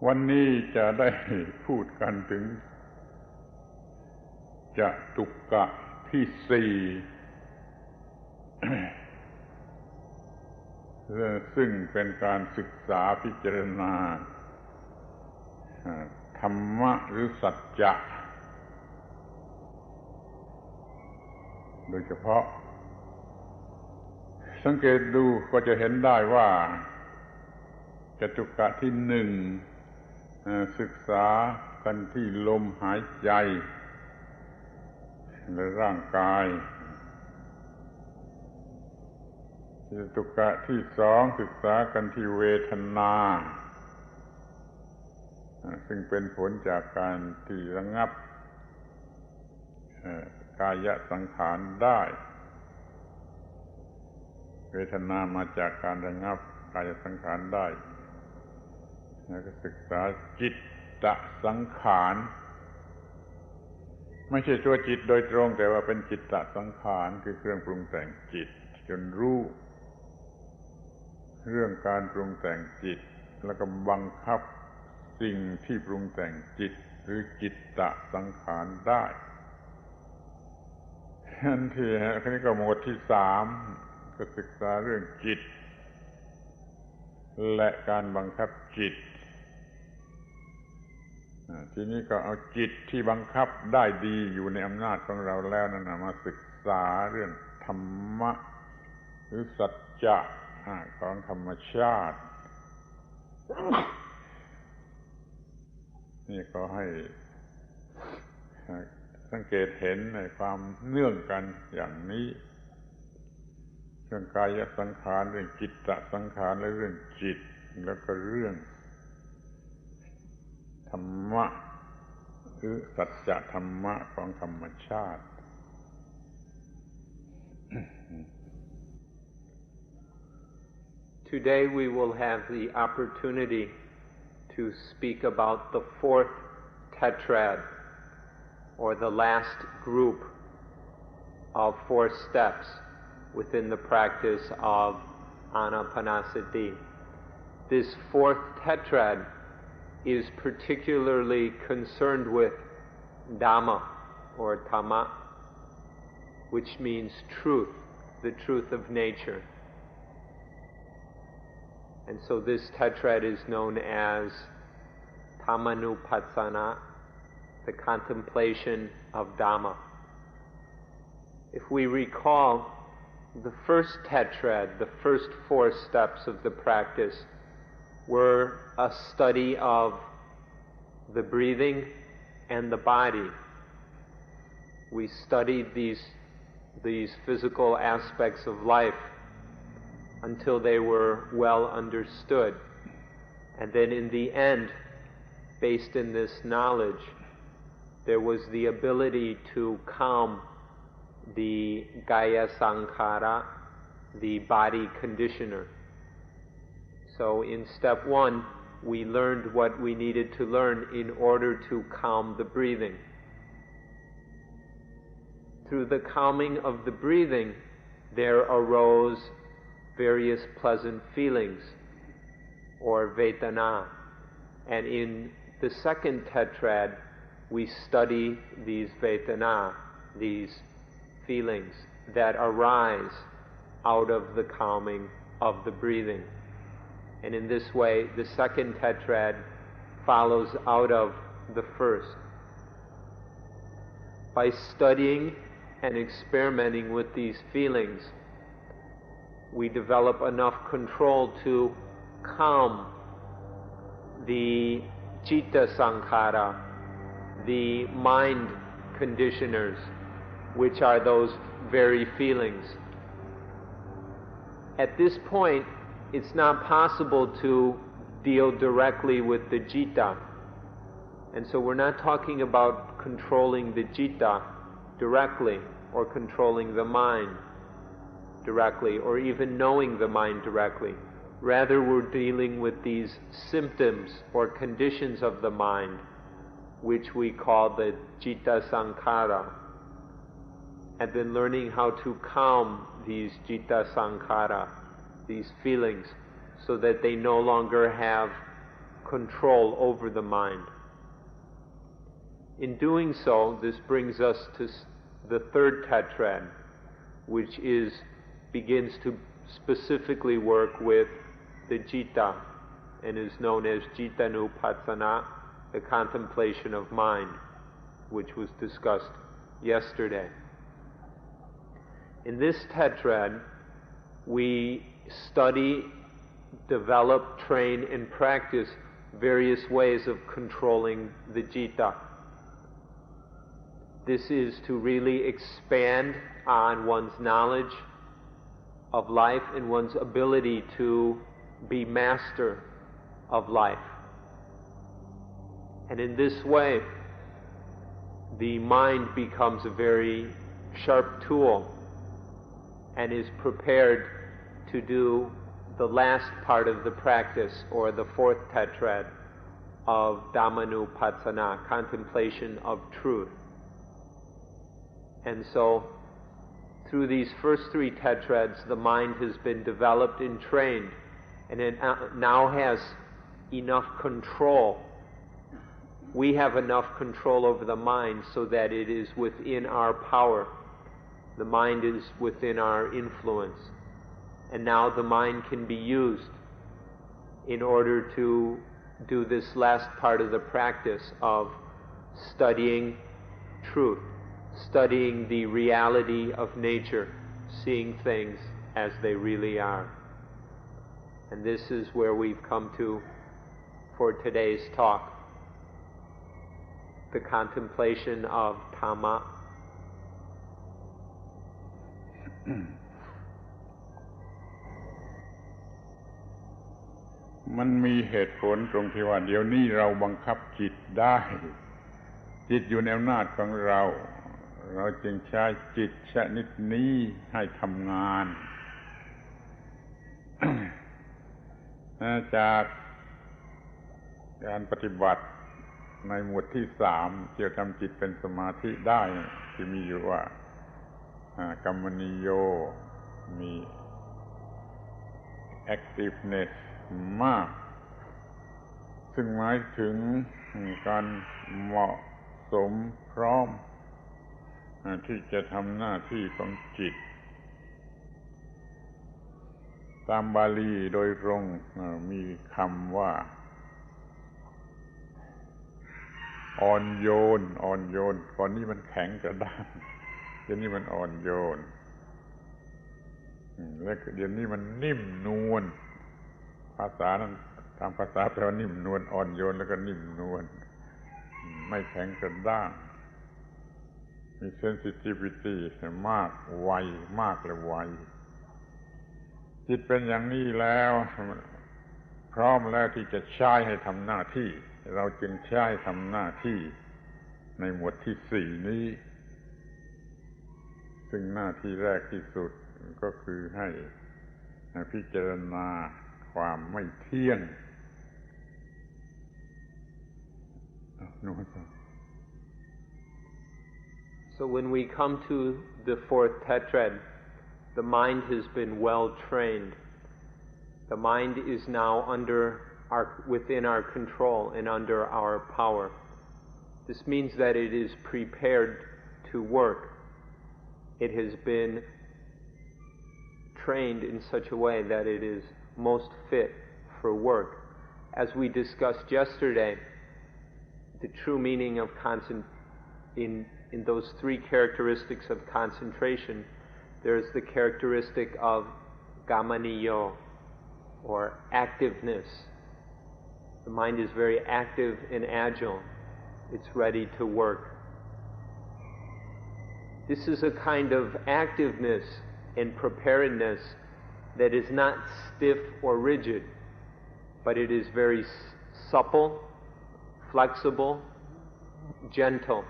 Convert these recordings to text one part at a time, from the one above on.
วันนี้จะได้พูดกันถึงจตุกะที่สี่ซึ่งเป็นการศึกษาพิจารณาธรรมะหรือสัจจะโดยเฉพาะสังเกตดูก็จะเห็นได้ว่าจตุกะที่หนึ่งศึกษากันที่ลมหายใจในร่างกายจตุกะที่สองศึกษากันที่เวทนาซึ่งเป็นผลจากการที่ระงับกายสังขารได้เวทนามาจากการระงับกายสังขารได้แล้วก็ศึกษาจิตตสังขารไม่ใช่ตัวจิตโดยตรงแต่ว่าเป็นจิตตสังขารคือเครื่องปรุงแต่งจิตจนรู้เรื่องการปรุงแต่งจิตแล้วก็บังคับสิ่งที่ปรุงแต่งจิตหรือจิตตสังขารได้ทันทีคราวนี้ก็หมวดที่สามก็ศึกษาเรื่องจิตและการบังคับจิตทีนี้ก็เอาจิตที่บังคับได้ดีอยู่ในอำนาจของเราแล้วนั่นมาศึกษาเรื่องธรรมะหรือสัจจะของธรรมชาตินี่ก็ให้สังเกตเห็นในความเนื่องกันอย่างนี้เรื่องกายสังขารเรื่องจิตตสังขารและเรื่องจิตแล้วก็เรื่องธรรมะหรือสัจจะธรรมะของธรรมชาติToday we will have the opportunity to speak about the fourth tetrad, or the last group of 4 steps within the practice of Anapanasati. This fourth tetrad is particularly concerned with Dhamma, or Dhamma, which means truth, the truth of nature. And so this tetrad is known as Dhammanupassana, the contemplation of Dhamma. If we recall, the first tetrad, the first 4 steps of the practice, were a study of the breathing and the body. We studied these physical aspects of life until they were well understood. And then in the end, based in this knowledge, there was the ability to calm the Kaya Sankhara, the body conditioner. So in step 1, we learned what we needed to learn in order to calm the breathing. Through the calming of the breathing, there arose various pleasant feelings, or vedana. And in the second tetrad, we study these vedana, these feelings that arise out of the calming of the breathing. And in this way, the second tetrad follows out of the first. By studying and experimenting with these feelings, we develop enough control to calm the citta sankhara, the mind conditioners, which are those very feelings. At this point, it's not possible to deal directly with the citta. And so we're not talking about controlling the citta directly, or controlling the mind directly, or even knowing the mind directly. Rather, we're dealing with these symptoms or conditions of the mind, which we call the citta sankhara, and then learning how to calm these citta sankhara, these feelings, so that they no longer have control over the mind. In doing so, this brings us to the third tetrad, which begins to specifically work with the citta and is known as cittanupassana, the contemplation of mind, which was discussed yesterday. In this tetrad, we study, develop, train, and practice various ways of controlling the citta. This is to really expand on one's knowledge of life and one's ability to be master of life. And in this way, the mind becomes a very sharp tool and is prepared to do the last part of the practice, or the fourth tetrad of Dhammanupassana, contemplation of truth. And so, through these first three tetrads, the mind has been developed and trained, and it now has enough control. We have enough control over the mind so that it is within our power. The mind is within our influence. And now the mind can be used in order to do this last part of the practice of studying truth, studying the reality of nature, seeing things as they really are. And this is where we've come to for today's talk, the contemplation of Dhamma.มันมีเหตุผลตรงที่ว่าเดี๋ยวนี้เราบังคับจิตได้จิตอยู่ในอำนาจของเราจึงใช้จิตชนิดนี้ให้ทำงาน จากการปฏิบัติในหมวดที่3ที่จะทำจิตเป็นสมาธิได้ที่มีอยู่ว่ากัมมนิโยมี activeness มากซึ่งหมายถึงการเหมาะสมพร้อมที่จะทำหน้าที่ของจิตตามบาลีโดยตรงมีคำว่าอ่อนโยนก่อนนี้มันแข็งกระด้างเดี๋ยวนี้มันอ่อนโยนแล้วเดี๋ยวนี้มันนิ่มนวลภาษานั้นตามภาษาแปลว่านิ่มนวลอ่อนโยนแล้วก็นิ่มนวลไม่แข็งกระด้างมี sensitivity มากไวมากและไวจิตเป็นอย่างนี้แล้วพร้อมแล้วที่จะใช้ให้ทำหน้าที่เราจึงใช้ทำหน้าที่ในหมวดที่4นี้ซึ่งหน้าที่แรกที่สุดก็คือให้พิจารณาความไม่เที่ยงSo when we come to the fourth tetrad, the mind has been well trained. The mind is now within our control and under our power. This means that it is prepared to work. It has been trained in such a way that it is most fit for work. As we discussed yesterday, the true meaning of in those three characteristics of concentration, there's the characteristic of gamaniyo, or activeness. The mind is very active and agile. It's ready to work. This is a kind of activeness and preparedness that is not stiff or rigid, but it is very supple, flexible, gentle.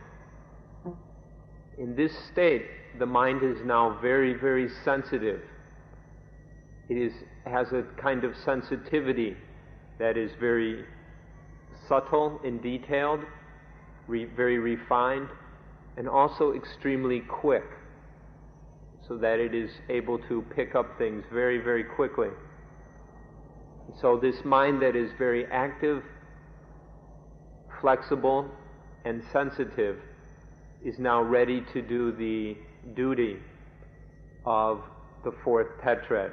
In this state, the mind is now very, very sensitive. It has a kind of sensitivity that is very subtle and detailed, very refined, and also extremely quick, so that it is able to pick up things very, very quickly. So this mind that is very active flexible and sensitive, is now ready to do the duty of the fourth tetrad.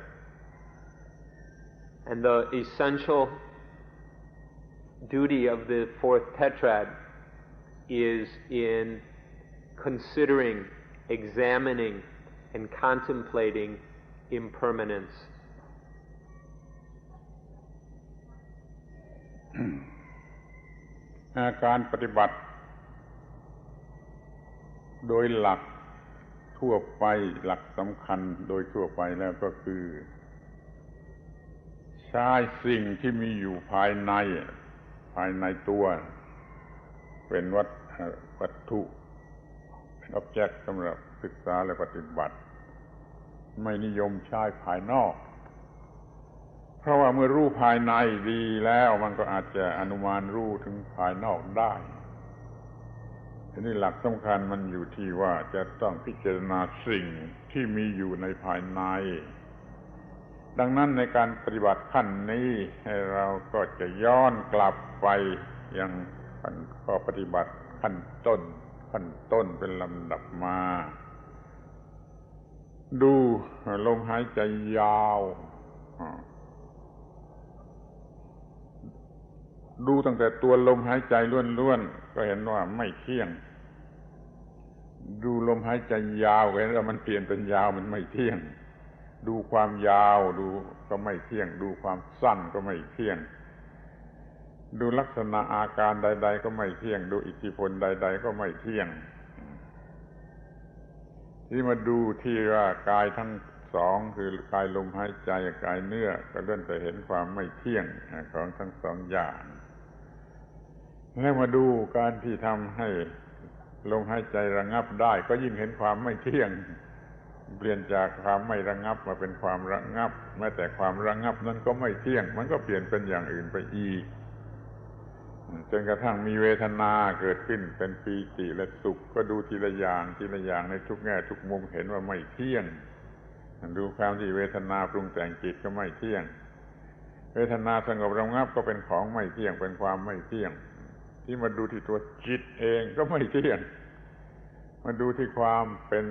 And the essential duty of the fourth tetrad is in considering, examining, and contemplating impermanence. การปฏิบัติโดยหลักทั่วไปหลักสำคัญโดยทั่วไปแล้วก็คือใช้สิ่งที่มีอยู่ภายในตัวเป็นวัตถุเป็น object สำหรับศึกษาและปฏิบัติไม่นิยมใช้ภายนอกเพราะว่าเมื่อรู้ภายในดีแล้วมันก็อาจจะอนุมานรู้ถึงภายนอกได้ทีนี้หลักสำคัญมันอยู่ที่ว่าจะต้องพิจารณาสิ่งที่มีอยู่ในภายในดังนั้นในการปฏิบัติขั้นนี้เราก็จะย้อนกลับไปยังข้อปฏิบัติขั้นต้นเป็นลำดับมาดูลมหายใจยาวดูตั้งแต่ตัวลมหายใจล้วนๆก็เห็นว่าไม่เที่ยงดูลมหายใจยาวก็เห็นว่ามันเปลี่ยนเป็นยาวมันไม่เที่ยงดูความยาวดูก็ไม่เที่ยงดูความสั้นก็ไม่เที่ยงดูลักษณะอาการใดๆก็ไม่เที่ยงดูอิทธิพลใดๆก็ไม่เที่ยงที่มาดูที่ว่ากายทั้งสองคือกายลมหายใจกายเนื้อก็เริ่มจะเห็นความไม่เที่ยงของทั้งสองอย่างแล้วมาดูการที่ทำให้ลมหายใจระงับได้ก็ยิ่งเห็นความไม่เที่ยงเปลี่ยนจากความไม่ระงับมาเป็นความระงับแม้แต่ความระงับนั้นก็ไม่เที่ยงมันก็เปลี่ยนเป็นอย่างอื่นไปอีกจนกระทั่งมีเวทนาเกิดขึ้นเป็นปีติและสุขก็ดูทีละอย่างในทุกแง่ทุกมุมเห็นว่าไม่เที่ยงดูความที่เวทนาปรุงแต่งจิตก็ไม่เที่ยงเวทนาสงบระงับก็เป็นของไม่เที่ยงเป็นความไม่เที่ยงที่มาดูที่ตัวจิตเองก็ไม่เที่ยงมาดูที่ความเป็น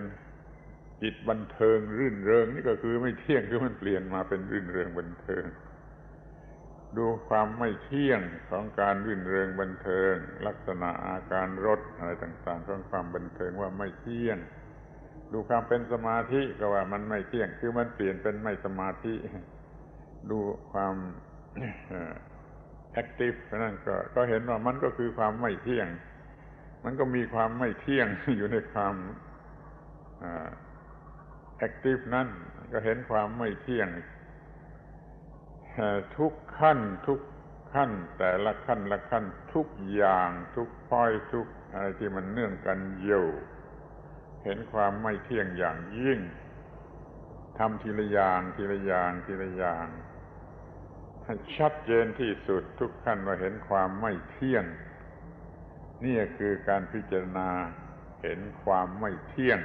จิตบันเทิงรื่นเริงนี่ก็คือไม่เที่ยงคือมันเปลี่ยนมาเป็นรื่นเริงบันเทิงดูความไม่เที่ยงของการรื่นเริงบันเทิงลักษณะอาการรสอะไรต่างๆของความบันเทิงว่าไม่เที่ยงดูความเป็นสมาธิก็ว่ามันไม่เที่ยงคือมันเปลี่ยนเป็นไม่สมาธิดูความactive นั่นก็เห็นว่ามันก็คือความไม่เที่ยงมันก็มีความไม่เที่ยงอยู่ในความactive นั่นก็เห็นความไม่เที่ยงทุกขั้นแต่ละขั้นทุกอย่างทุกพ้อยทุกอะไรที่มันเนื่องกันอยู่เห็นความไม่เที่ยงอย่างยิ่งทำทีละอย่างให้ชัดเจนที่สุดทุกขั้นว่าเห็นความไม่เที่ยงนี่คือการพิจารณาเห็นความไม่เที่ยง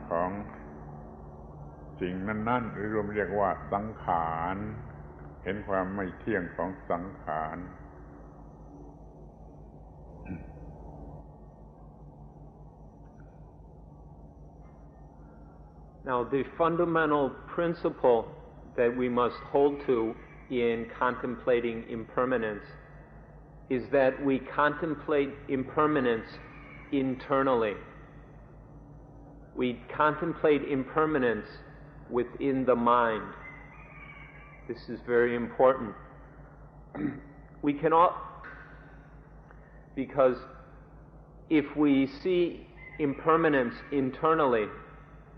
ของสิ่งนั้นๆหรือรวมเรียกว่าสังขารเห็นความไม่เที่ยงของสังขาร Now, the fundamental principle that we must hold to in contemplating impermanence is that we contemplate impermanence internally. We contemplate impermanence within the mind. This is very important. We cannot, because if we see impermanence internally,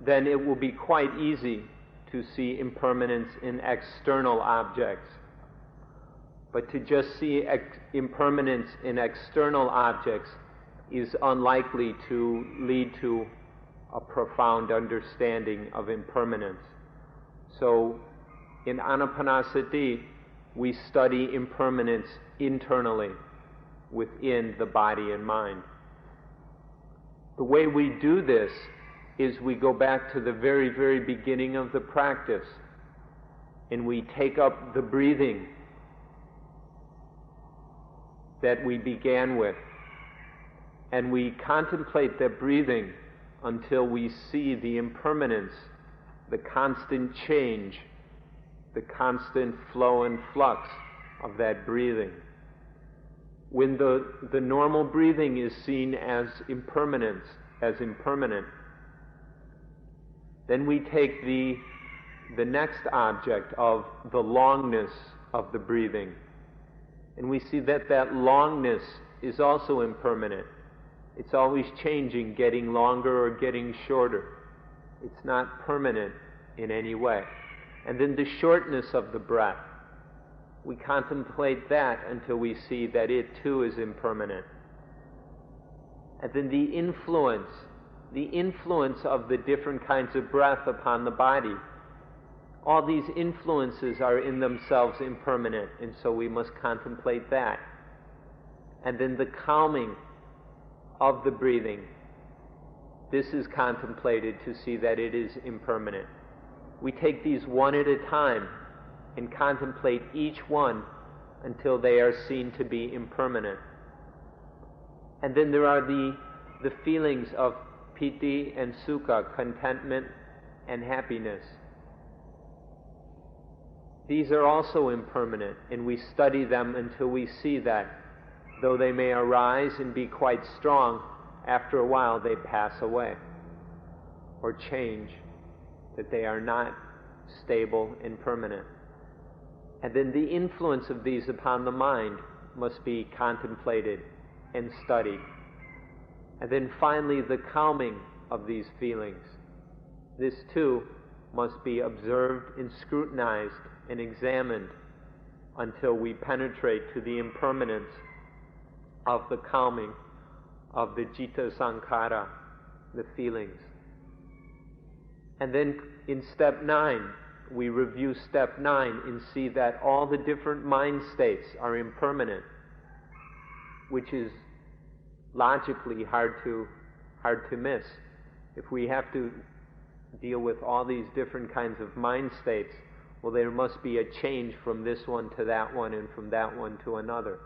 then it will be quite easy to see impermanence in external objects. But to just see impermanence in external objects is unlikely to lead to a profound understanding of impermanence. So, in Anapanasati, we study impermanence internally within the body and mind. The way we do this is we go back to the very, very beginning of the practice and we take up the breathing that we began with, and we contemplate the breathing until we see the impermanence, the constant change, the constant flow and flux of that breathing. When the normal breathing is seen as impermanent, then we take the next object of the longness of the breathing, and we see that longness is also impermanent. It's always changing, getting longer or getting shorter. It's not permanent in any way. And then the shortness of the breath, we contemplate that until we see that it too is impermanent. And then the influence of the different kinds of breath upon the body, all these influences are in themselves impermanent, and so we must contemplate that. And then the calming of the breathing, this is contemplated to see that it is impermanent. We take these one at a time and contemplate each one until they are seen to be impermanent. And then there are the feelings of piti and sukha, contentment and happiness. These are also impermanent, and we study them until we see that, though they may arise and be quite strong, after a while they pass away or change, that they are not stable and permanent. And then the influence of these upon the mind must be contemplated and studied. And then finally the calming of these feelings. This too must be observed and scrutinized and examined until we penetrate to the impermanence of the calming of the citta sankhara, the feelings. And then in step 9, we review step 9 and see that all the different mind states are impermanent, which is logically hard to miss. If we have to deal with all these different kinds of mind states, well, there must be a change from this one to that one and from that one to another.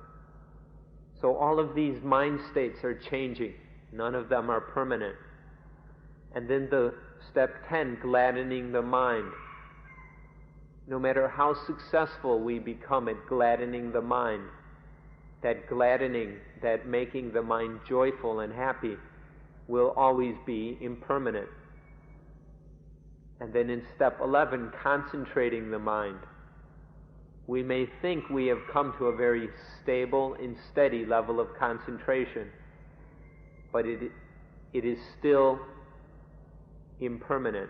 So all of these mind states are changing. None of them are permanent. And then the step 10, gladdening the mind. No matter how successful we become at gladdening the mind, that gladdening, that making the mind joyful and happy, will always be impermanent. And then in step 11, concentrating the mind. We may think we have come to a very stable and steady level of concentration, but it is still impermanent.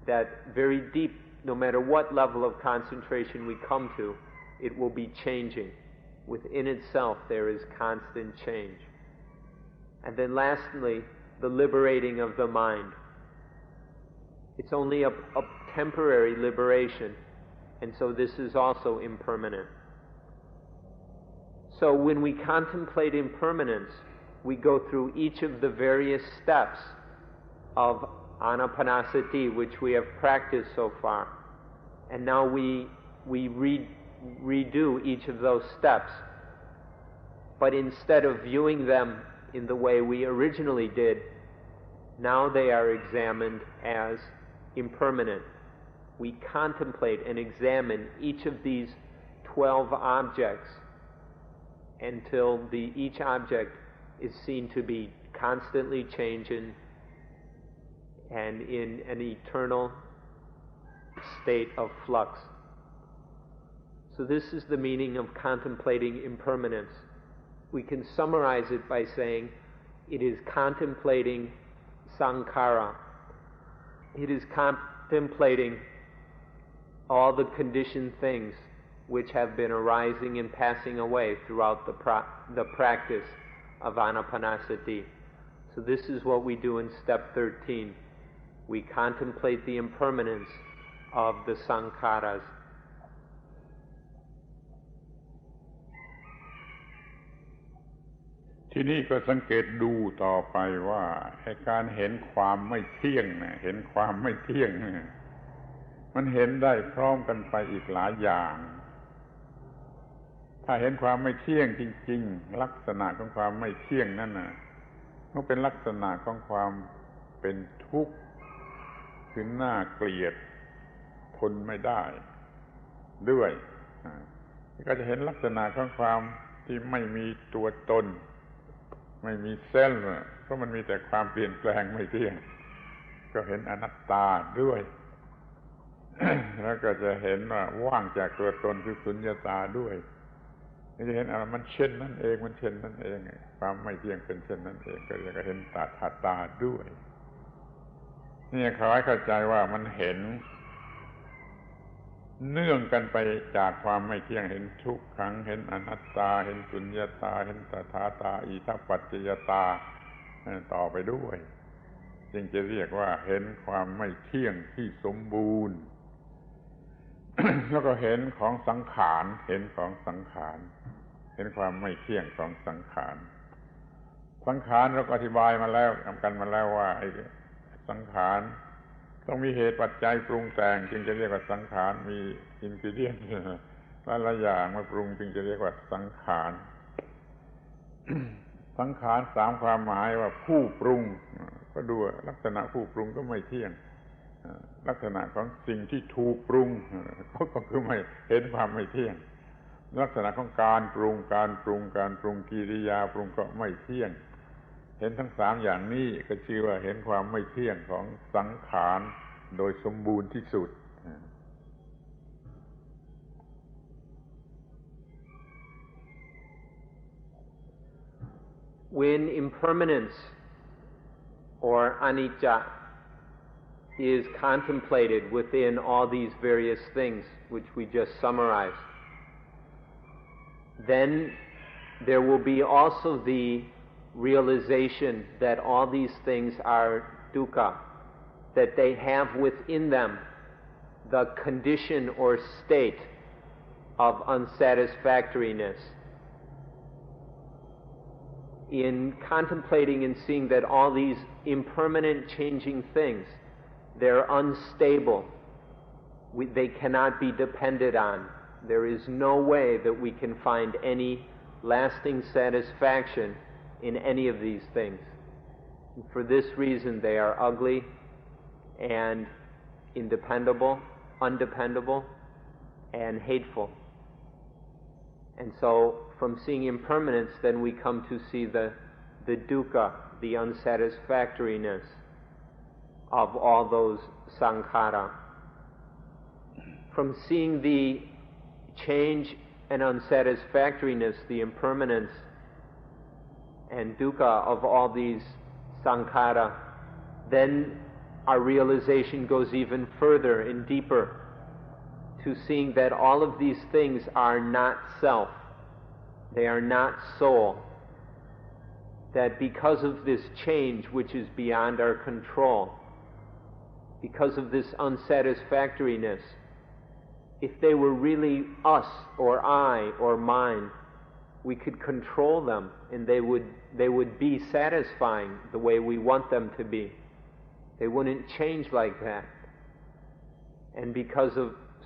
That very deep, no matter what level of concentration we come to, it will be changing. Within itself there is constant change. And then lastly, the liberating of the mind. It's only a temporary liberation, and so this is also impermanent. So when we contemplate impermanence, we go through each of the various steps of Anapanasati, which we have practiced so far. And now we redo each of those steps. But instead of viewing them in the way we originally did, now they are examined as impermanent. We contemplate and examine each of these 12 objects until each object is seen to be constantly changing and in an eternal state of flux. So this is the meaning of contemplating impermanence. We can summarize it by saying it is contemplating sankhara. It is contemplating all the conditioned things which have been arising and passing away throughout the practice of Anapanasati. So this is what we do in step 13. We contemplate the impermanence of the sankharas.ทีนี้ก็สังเกตดูต่อไปว่าให้การเห็นความไม่เที่ยงเนี่ยเห็นความไม่เที่ยงเนี่ยมันเห็นได้พร้อมกันไปอีกหลายอย่าง ถ้าเห็นความไม่เที่ยงจริงๆลักษณะของความไม่เที่ยงนั่นน่ะมันเป็นลักษณะของความเป็นทุกข์คือน่าเกลียดทนไม่ได้ด้วยก็จะเห็นลักษณะของความที่ไม่มีตัวตนไม่มีเซลล์เพราะมันมีแต่ความเปลี่ยนแปลงไม่เที่ยงก็เห็นอนัตตาด้วย แล้วก็จะเห็นว่าว่างจากตัวตนคือสุญญตาด้วยจะเห็นมันเช่นนั้นเองมันเช่นนั้นเองความไม่เที่ยงเป็นเช่นนั้นเองก็จะเห็นตาตาด้วยนี่ขอให้เข้าใจว่ามันเห็นเนื่องกันไปจากความไม่เที่ยงเห็นทุกขังเห็นอนัตตาเห็นสุญญตาเห็นตถาตาอิทัปปัจจยตาต่อไปด้วยจึงจะเรียกว่าเห็นความไม่เที่ยงที่สมบูรณ์ แล้วก็เห็นของสังขารเห็นของสังขารเห็นความไม่เที่ยงของสังขารสังขารเราก็อธิบายมาแล้วกันมาแล้วว่าไอ้สังขารต้องมีเหตุปัจจัยปรุงแต่งจึงจะเรียกว่าสังขารมีอินกรีเดียนต์หลายอย่างมาปรุงจึงจะเรียกว่าสังขาร สังขารสามความหมายว่าผู้ปรุงก็ดูลักษณะผู้ปรุงก็ไม่เที่ยงลักษณะของสิ่งที่ถูกปรุงก็คือไม่เห็นความไม่เที่ยงลักษณะของการปรุงกิริยาปรุงก็ไม่เที่ยงเห็นทั้งสามอย่างนี้ก็ชื่อว่าเห็นความไม่เที่ยงของสังขารโดยสมบูรณ์ที่สุด When impermanence or anicca is contemplated within all these various things which we just summarized, then there will be also the realization that all these things are dukkha, that they have within them the condition or state of unsatisfactoriness. In contemplating and seeing that all these impermanent changing things, they're unstable, they cannot be depended on. There is no way that we can find any lasting satisfaction in any of these things. And for this reason, they are ugly and undependable, and hateful. And so, from seeing impermanence, then we come to see the dukkha, the unsatisfactoriness of all those sankhara. From seeing the change and unsatisfactoriness, the impermanence and dukkha of all these sankhara, then our realization goes even further and deeper to seeing that all of these things are not self, they are not soul, that because of this change which is beyond our control, because of this unsatisfactoriness, if they were really us or I or mine, we could control them and they would be satisfying the way we want them to be. They wouldn't change like that. And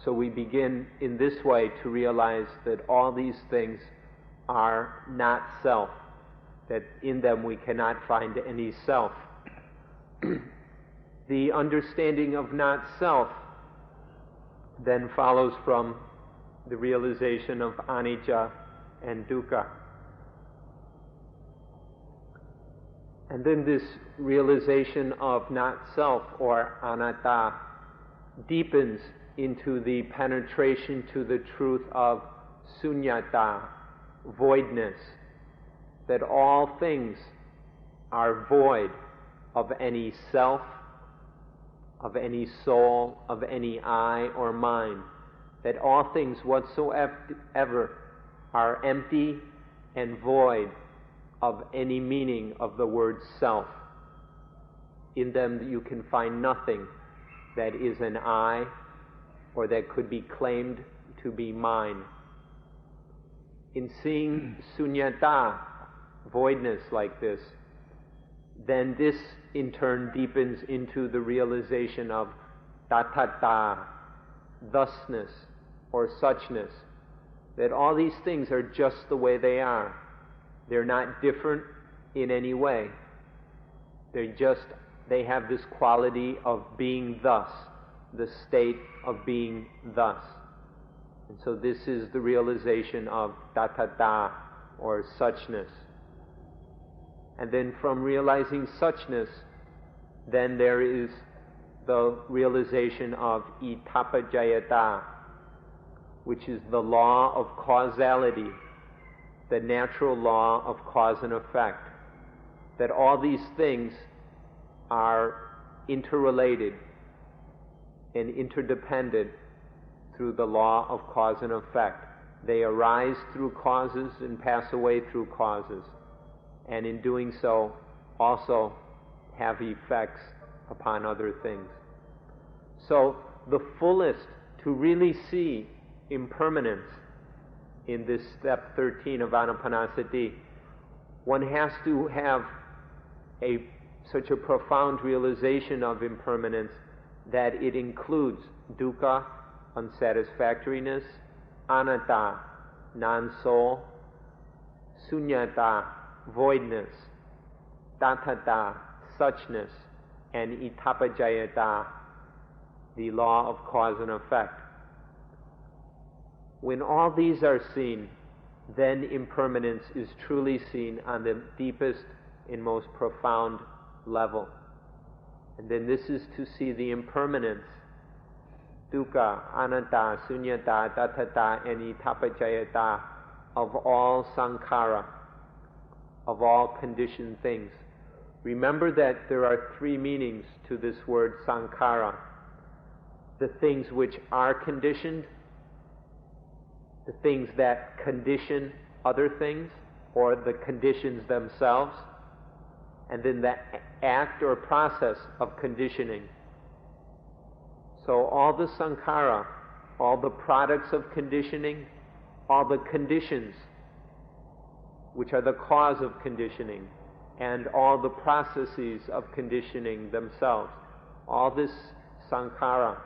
so we begin in this way to realize that all these things are not self, that in them we cannot find any self. The understanding of not self then follows from the realization of anicca and dukkha. And then this realization of not self or anatta deepens into the penetration to the truth of sunyata, voidness, that all things are void of any self, of any soul, of any I or mine, that all things whatsoever are empty and void of any meaning of the word self. In them you can find nothing that is an I or that could be claimed to be mine. In seeing sunyata, voidness like this, then this in turn deepens into the realization of tatthata, thusness or suchness, that all these things are just the way they are. They're not different in any way. They have this quality of being thus, the state of being thus. And so this is the realization of tetrad, or suchness. And then from realizing suchness, then there is the realization of itapajayata, which is the law of causality, the natural law of cause and effect, that all these things are interrelated and interdependent through the law of cause and effect. They arise through causes and pass away through causes, and in doing so also have effects upon other things. So the fullest, to really see impermanence in this step 13 of Anapanasati, one has to have such a profound realization of impermanence that it includes dukkha, unsatisfactoriness, anatta, non-soul, sunyata, voidness, tetrad, suchness, and itapajayata, the law of cause and effect. When all these are seen, then impermanence is truly seen on the deepest and most profound level. And then this is to see the impermanence, dukkha, anatta, sunyata, tetrad, and itapajayata, of all sankhara, of all conditioned things. Remember that there are three meanings to this word sankhara: the things which are conditioned, the things that condition other things, or the conditions themselves, and then the act or process of conditioning. So all the sankhara, all the products of conditioning, all the conditions which are the cause of conditioning, and all the processes of conditioning themselves, all this sankhara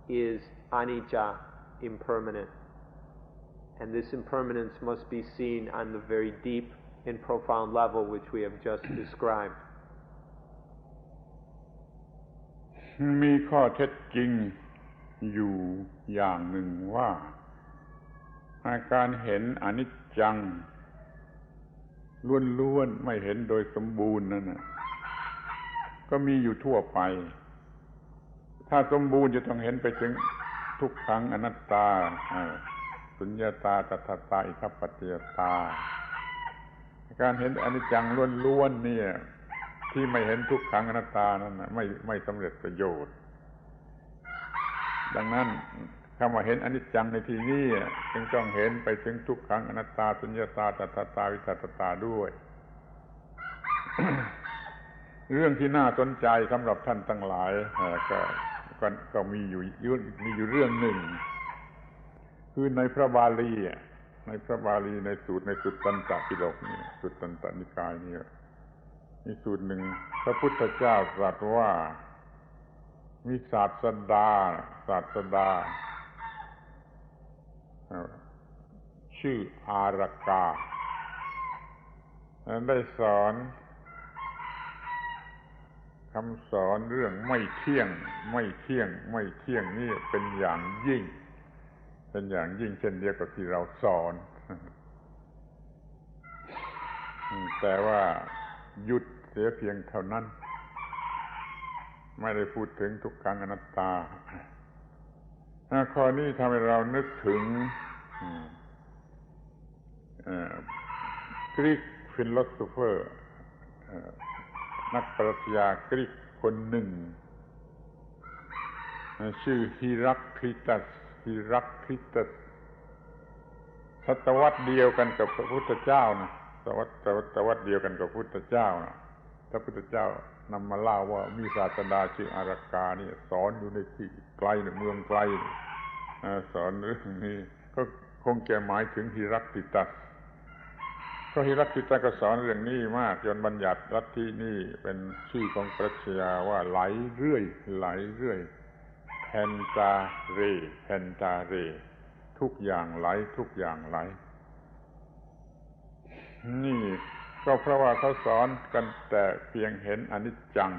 is anicca, impermanent. And this impermanence must be seen on the very deep and profound level which we have just described. มีข้อเท็จจริงอยู่อย่างหนึ่งว่าการเห็นอนิจจังล้วนๆไม่เห็นโดยสมบูรณ์นั่นน่ะก็มีอยู่ทั่วไปถ้าสมบูรณ์จะต้องเห็นไปถึงทุกขังอนัตตาสุญญตาตัทตาอิทัปปัจจยตาการเห็นอนิจจังล้วนๆเนี่ยที่ไม่เห็นทุกขังอนัตตานั่นน่ะไม่สำเร็จประโยชน์ดังนั้นคำว่าเห็นอนิจจังในที่นี้จึงต้องเห็นไปถึงทุกขังอนัตตาสุญญตาตัทตาวิทัตตาด้วย เรื่องที่น่าสนใจสำหรับท่านทั้งหลายก็มีอยู่เรื่องหนึ่งคือในพระบาลีในสูตรในสุตตันตปิฎกนี่สุตตันตนิกายนี่มีสูตรหนึ่งพระพุทธเจ้าตรัสว่ามีศาสดาชื่ออารกาได้สอนคำสอนเรื่องไม่เที่ยงนี่เป็นอย่างยิ่งเช่นเดียวกับที่เราสอนแต่ว่าหยุดเสียเพียงเท่านั้นไม่ได้พูดถึงทุกขังอนัตตาข้อนี้ทำให้เรานึกถึงกรีกฟิโลโซเฟอร์นักปรัชญากรีกคนหนึ่งชื่อฮิรักคลิตัสศตวรรษเดียวกันกับพระพุทธเจ้านะศตวรรษเดียวกันกับพระพุทธเจ้านะพระพุทธเจ้านำมาเล่าว่ามีศาสดาชื่ออารกานี่สอนอยู่ในที่ไกลในเมืองไกลสอนเรื่องนี้ก็คงจะหมายถึงฮิรักคลิตัสก็ฮิรักคลิตัสก็สอนเรื่องนี้มากจนบัญญัติลัทธินี้เป็นชื่อของปรัชญาว่าไหลเรื่อยแพนตาเร ทุกอย่างไหลทุกอย่างไหลนี่ก็เพราะว่าเขาสอนกันแต่เพียงเห็นอนิจจัง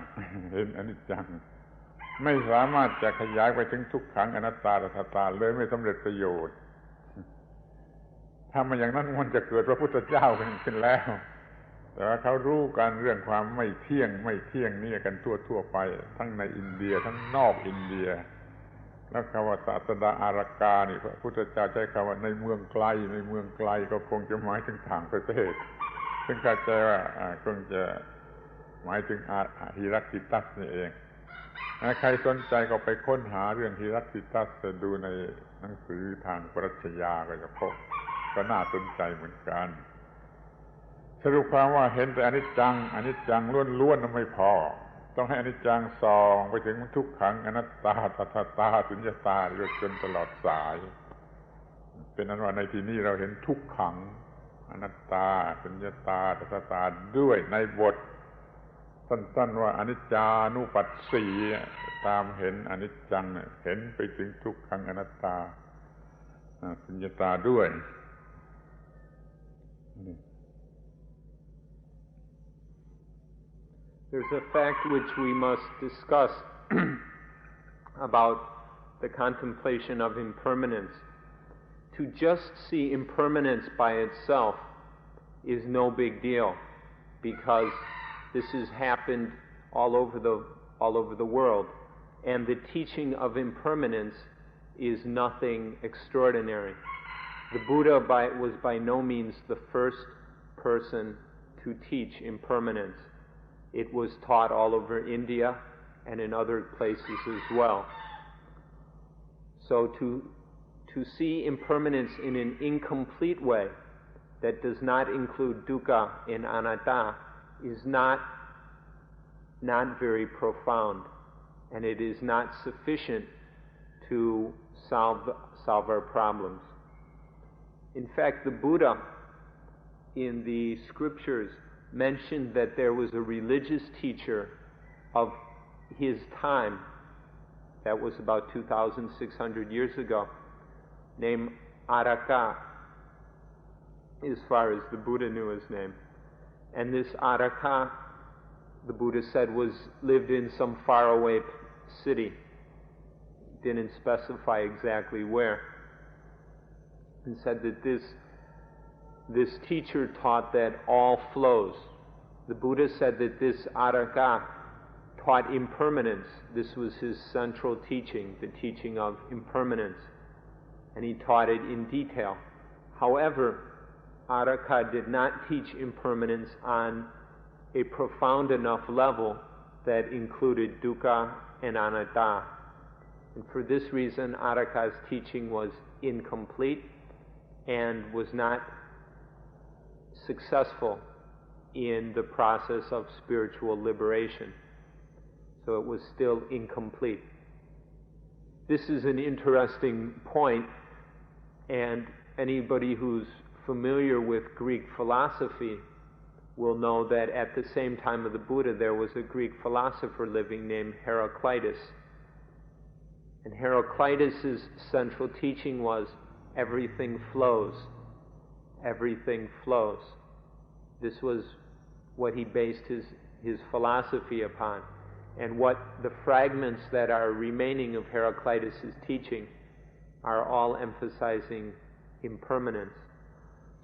เห็นอนิจจังไม่สามารถจะขยายไปถึงทุกขังอนัตตาตถาตาเลยไม่สำเร็จประโยชน์ถ้ามันอย่างนั้นมันจะเกิดพระพุทธเจ้าขึ้นแล้วแต่ว่าเขารู้กันเรื่องความไม่เที่ยงนี่กันทั่วไปทั้งในอินเดียทั้งนอกอินเดียแล้วคำว่าศาสดาอารักขานี่พระพุทธเจ้าใช้คำว่าในเมืองไกลก็คงจะหมายถึงต่างประเทศซึ่งเข้าใจว่าคงจะหมายถึงฮิรักคิตัสนี่เองใครสนใจก็ไปค้นหาเรื่องฮิรักคิตัสดูในหนังสือทางปรัชญาก็จะพบก็น่าสนใจเหมือนกันสรุปความว่าเห็นแต่อนิจจังล้วนๆไม่พอต้องให้อนิจจังส่องไปถึงทุกขังอนัตตาตถาตาสุญญตาจนตลอดสายเป็นนั้นว่าในที่นี้เราเห็นทุกขังอนัตตาสุญญตาตถาตาด้วยในบทสั้นๆว่าอนิจจานุปัสสีตามเห็นอนิจจังเห็นไปถึงทุกขังอนัตตาสุญญตาด้วยThere's a fact which we must discuss about the contemplation of impermanence. To just see impermanence by itself is no big deal, because this has happened all over the world, and the teaching of impermanence is nothing extraordinary. The Buddha was by no means the first person to teach impermanence. It was taught all over India and in other places as well. So to see impermanence in an incomplete way that does not include dukkha and anatta is not very profound, and it is not sufficient to solve our problems. In fact, the Buddha in the scriptures mentioned that there was a religious teacher of his time, that was about 2,600 years ago, named Araka, as far as the Buddha knew his name. And this Araka, the Buddha said, lived in some faraway city, didn't specify exactly where, and said that this teacher taught that all flows. The Buddha said that this Araka taught impermanence. This was his central teaching, the teaching of impermanence, and he taught it in detail. However, Araka did not teach impermanence on a profound enough level that included dukkha and anatta. And for this reason, Araka's teaching was incomplete and was not successful in the process of spiritual liberation. So it was still incomplete. This is an interesting point, and anybody who's familiar with Greek philosophy will know that at the same time of the Buddha there was a Greek philosopher living named Heraclitus. And Heraclitus' central teaching was everything flows. Everything flows. This was what he based his philosophy upon. And what the fragments that are remaining of Heraclitus' teaching are all emphasizing impermanence.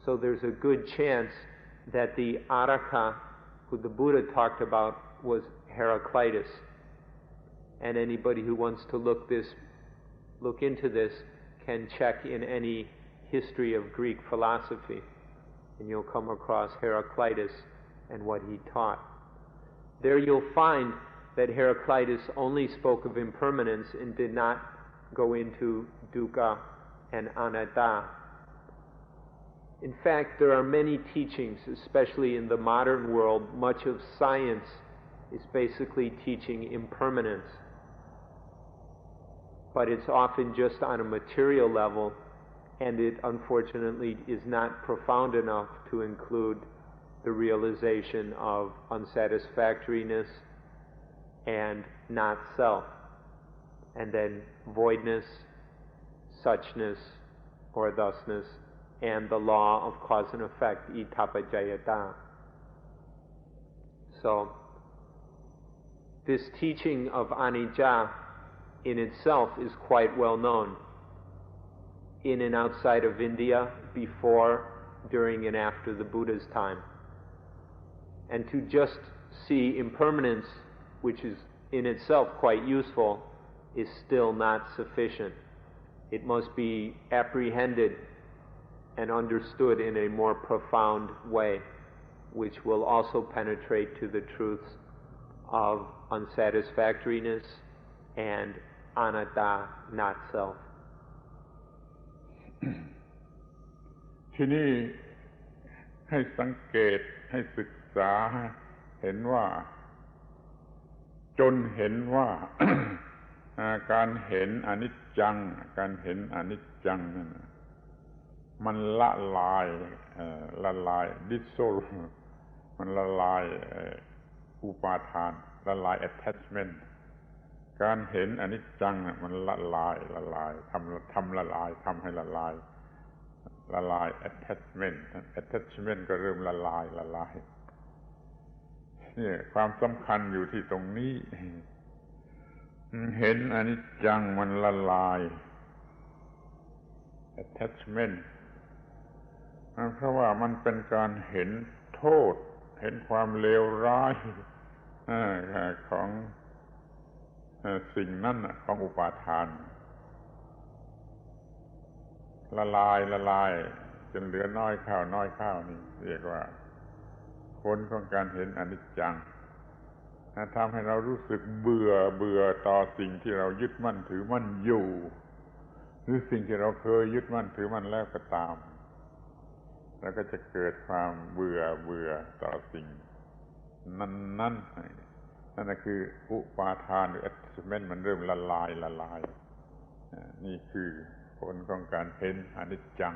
So there's a good chance that the Araka who the Buddha talked about was Heraclitus. And anybody who wants to look into this can check in any history of Greek philosophy, and you'll come across Heraclitus and what he taught. There you'll find that Heraclitus only spoke of impermanence and did not go into dukkha and anatta. In fact, there are many teachings, especially in the modern world. Much of science is basically teaching impermanence, but it's often just on a material level, and it unfortunately is not profound enough to include the realization of unsatisfactoriness and not self, and then voidness, suchness, or thusness, and the law of cause and effect, itapajayata. So, this teaching of anicca in itself is quite well known in and outside of India, before, during, and after the Buddha's time. And to just see impermanence, which is in itself quite useful, is still not sufficient. It must be apprehended and understood in a more profound way, which will also penetrate to the truths of unsatisfactoriness and anatta, not self. ที่นี่ให้สังเกตให้ศึกษาเห็นว่าจนเห็นว่า การเห็นอนิจจังการเห็นอนิจจังนั่นมันละลายdissolve มันละลายอุปาทานละลาย attachment การเห็นอนิจจังมันละลายทำละลายทำให้ละลายattachment ก็เริ่มละลายนี่ความสำคัญอยู่ที่ตรงนี้เห็นอนิจจังมันละลาย attachment เพราะว่ามันเป็นการเห็นโทษเห็นความเลวร้ายของสิ่งนั้นของอุปาทานละลายจนเหลือน้อยข้าวนี่เรียกว่าผลของการเห็นอนิจจังทำให้เรารู้สึกเบื่อต่อสิ่งที่เรายึดมั่นถือมั่นอยู่หรือสิ่งที่เราเคยยึดมั่นถือมั่นแล้วก็ตามแล้วก็จะเกิดความเบื่อต่อสิ่งนั้นนั่นคืออุปาทานหรือ attachment มันเริ่มละลายนี่คือผลของการเห็นอนิจจัง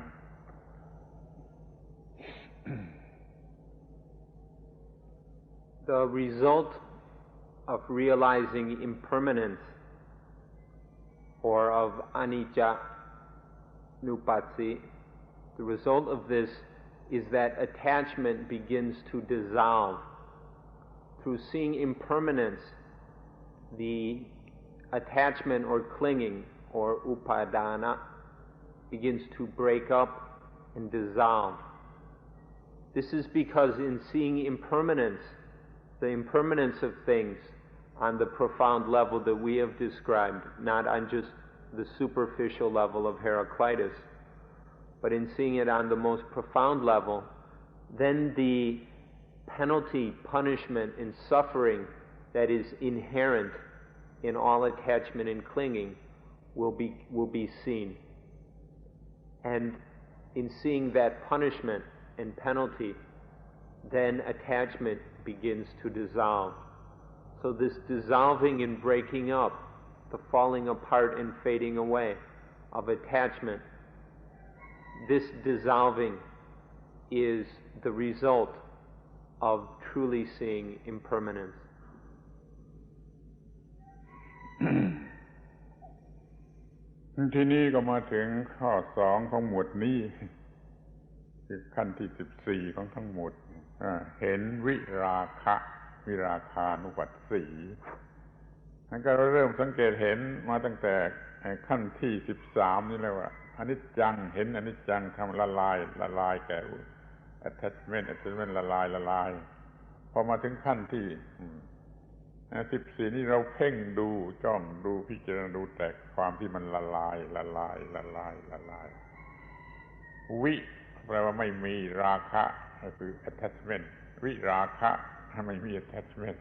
The result of realizing impermanence or of anicca nupatsi, the result of this is that attachment begins to dissolve. Through seeing impermanence, the attachment or clinging or upadana begins to break up and dissolve. This is because in seeing impermanence, the impermanence of things on the profound level that we have described, not on just the superficial level of Heraclitus, but in seeing it on the most profound level, then the penalty, punishment, and suffering that is inherent in all attachment and clinging will be seen. And in seeing that punishment and penalty, then attachment begins to dissolve. So this dissolving and breaking up, the falling apart and fading away of attachment, this dissolving is the result of truly seeing impermanence. ที่นี่ก็มาถึงข้อ2ของหมวดนี้คือขั้นที่14ของทั้งหมดเห็นวิราคานุปัสสีนั่นก็เริ่มสังเกตเห็นมาตั้งแต่ขั้นที่13นี่แล้วว่าอนิจจังเห็นอนิจจังทำละลายแก่ attachment ละลายพอมาถึงขั้นที่14นี่เราเพ่งดูจ้องดูพิจารณาดูแต่ความที่มันละลายวิแปลว่าไม่มีราคะก็คือ attachment วิราคะไม่มี attachment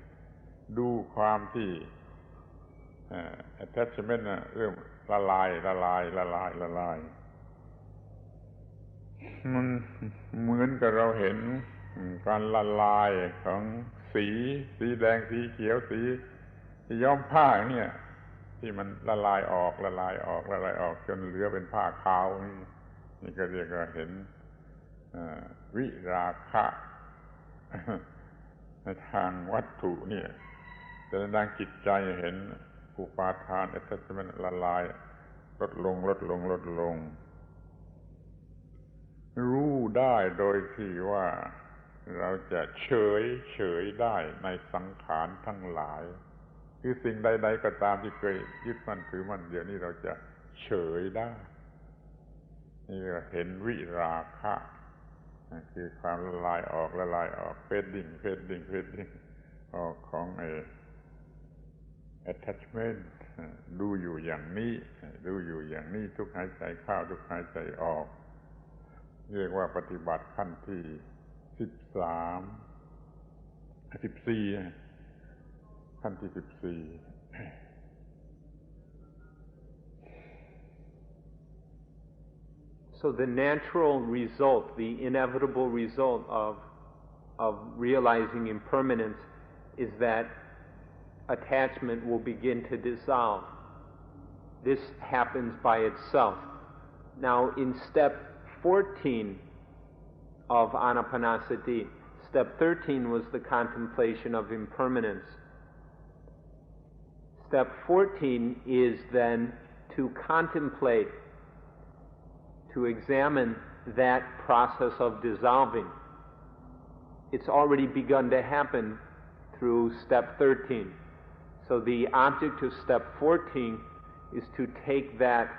ดูความที่ attachment เริ่มละลายมันเหมือนกับเราเห็นการละลายของสีแดงสีเขียวสีย้อมผ้าเนี่ยที่มันละลายออกจนเหลือเป็นผ้าขาวนี่ก็เรียกว่าเห็นวิราคะในทางวัตถุเนี่ยแต่ในทางจิตใจเห็นอุปาทาน attachment ละลายลดลง รู้ได้โดยที่ว่าเราจะเฉยได้ในสังขารทั้งหลายคือสิ่งใดๆก็ตามที่เคยยึดมั่นถือมั่นเดี๋ยวนี้เราจะเฉยได้นี่ก็เห็นวิราคะคือความละลายออกเฟดดิ้งออกของattachment ดูอยู่อย่างนี้ทุกหายใจเข้าทุกหายใจออกเรียกว่าปฏิบัติขั้นที่14ขั้นที่So the natural result, the inevitable result of realizing impermanence is that attachment will begin to dissolve. This happens by itself. Now in step 14 of Anapanasati, step 13 was the contemplation of impermanence. Step 14 is then to contemplate, to examine that process of dissolving. It's already begun to happen through step 13. So the object of step 14 is to take that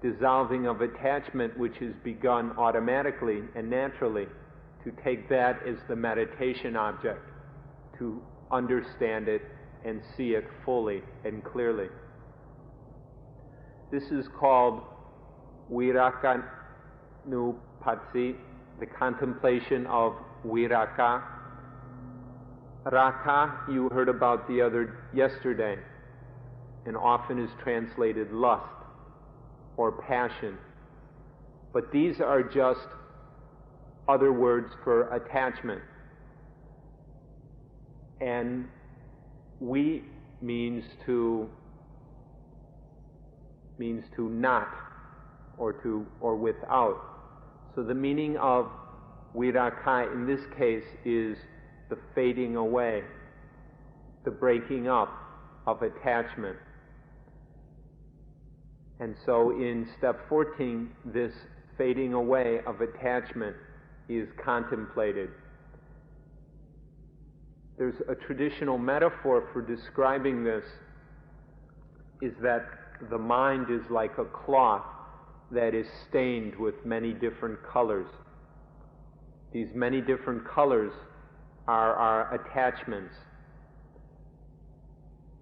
dissolving of attachment which has begun automatically and naturally, to take that as the meditation object, to understand it and see it fully and clearly. This is called Virakanupatti, the contemplation of viraka. Raka you heard about yesterday, and often is translated lust or passion. But these are just other words for attachment. And we means to not, or without. So the meaning of viraka in this case is the fading away, the breaking up of attachment. And so in step 14, this fading away of attachment is contemplated. There's a traditional metaphor for describing this, is that the mind is like a cloth that is stained with many different colors. These many different colors are our attachments.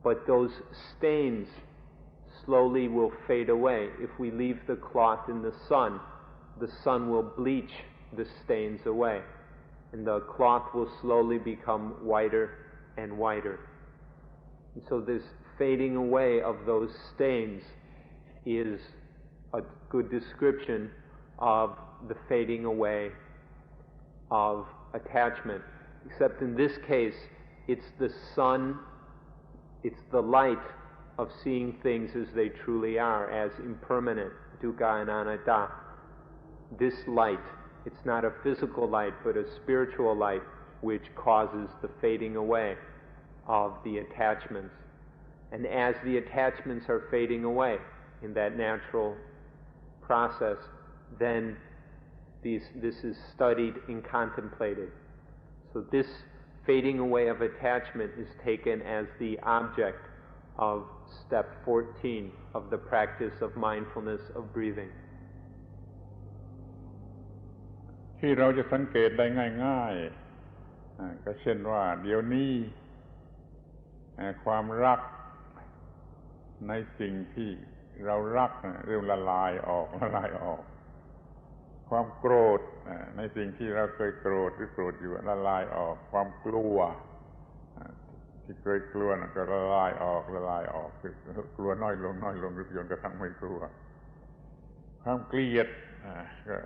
But those stains slowly will fade away. If we leave the cloth in the sun will bleach the stains away, and the cloth will slowly become whiter and whiter. And so this fading away of those stains is a good description of the fading away of attachment. Except in this case, it's the sun, it's the light of seeing things as they truly are, as impermanent, dukkha and anatta. This light, it's not a physical light, but a spiritual light, which causes the fading away of the attachments. And as the attachments are fading away in that natural process, then this is studied and contemplated. So this fading away of attachment is taken as the object of step 14 of the practice of mindfulness of breathing. ที่เราจะสังเกตได้ง่ายๆก็เช่นว่าเดี๋ยวนี้ความรักในสิ่งที่เรารักเริ่มละลายออกความโกรธในสิ่งที่เราเคยโกรธหรือโกรธอยู่ละลายออกความกลัวที่เคยกลัวก็ละลายออกคือกลัวน้อยลงหรือจนกระทั่งไม่กลัวความเกลียดก็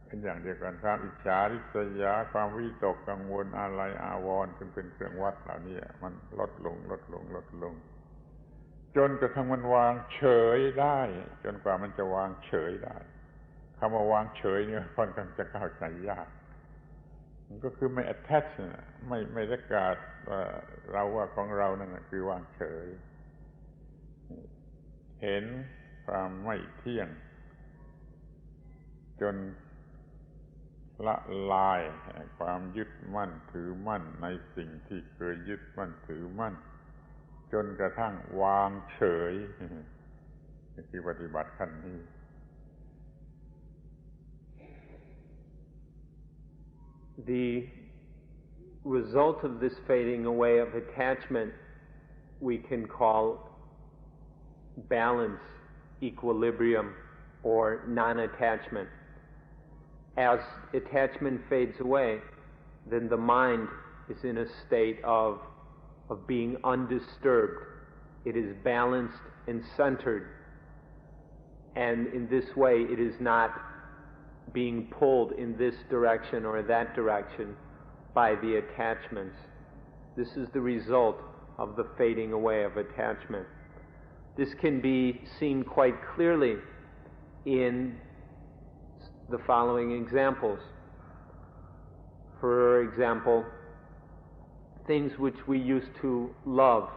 เป็นอย่างเดียวกันความอิจฉาริษยาความวิตกกังวลอะไรอาวรณ์ซึ่งเป็นเครื่องวัดเหล่านี้มันลดลงจนกระทั่งมันวางเฉยได้จนกว่ามันจะวางเฉยได้คำว่าวางเฉยเนี่ยค่อนข้างจะเข้าใจยากมันก็คือไม่ attach ไม่ได้กาดว่าเราว่าของเรานั่นคือวางเฉยเห็นความไม่เที่ยงจน ละลายความยึดมั่นถือมั่นในสิ่งที่เคยยึดมั่นถือมั่นจนกระทั่งวางเฉยนี่คือปฏิบัติขั้นนี้ The result of this fading away of attachment we can call balance, equilibrium, or non-attachment. As attachment fades away, then the mind is in a state of being undisturbed. It is balanced and centered, and in this way it is not being pulled in this direction or that direction by the attachments. This is the result of the fading away of attachment. This can be seen quite clearly in the following examples. For example, things which we used to love,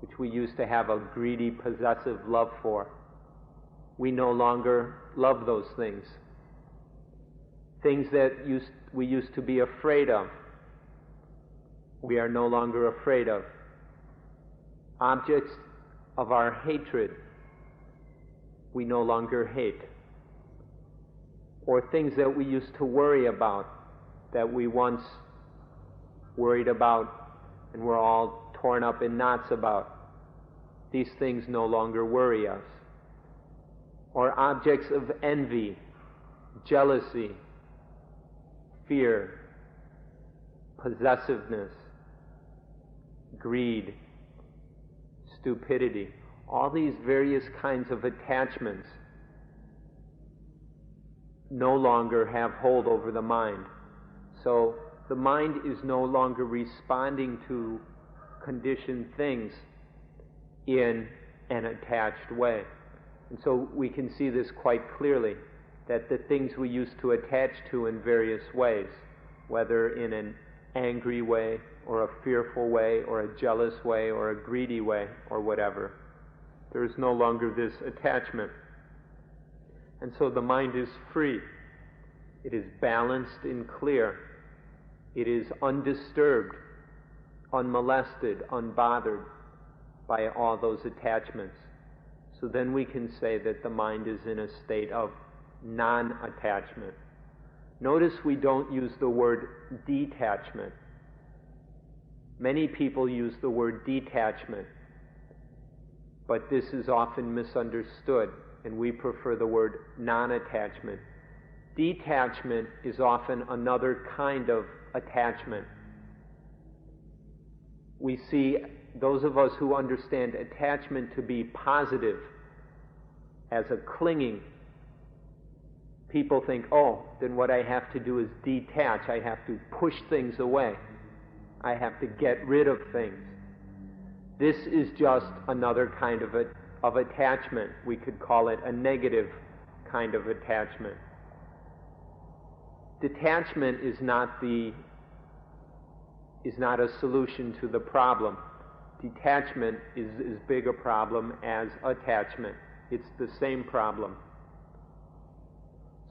which we used to have a greedy, possessive love for, we no longer love those things. Things that we used to be afraid of, we are no longer afraid of. Objects of our hatred, we no longer hate. Or things that we used to worry about, that we once worried about and were all torn up in knots about. These things no longer worry us. Or objects of envy, jealousy, fear, possessiveness, greed, stupidity, all these various kinds of attachments no longer have hold over the mind. So the mind is no longer responding to conditioned things in an attached way. And so we can see this quite clearly, that the things we used to attach to in various ways, whether in an angry way or a fearful way or a jealous way or a greedy way or whatever, there is no longer this attachment. And so the mind is free. It is balanced and clear. It is undisturbed, unmolested, unbothered by all those attachments. So then we can say that the mind is in a state of non-attachment. Notice we don't use the word detachment. Many people use the word detachment, but this is often misunderstood, and we prefer the word non-attachment. Detachment is often another kind of attachment. We see those of us who understand attachment to be positive, as a clinging, people think, oh, then what I have to do is detach. I have to push things away. I have to get rid of things. This is just another kind of attachment. We could call it a negative kind of attachment. Detachment is not a solution to the problem. Detachment is as big a problem as attachment. It's the same problem.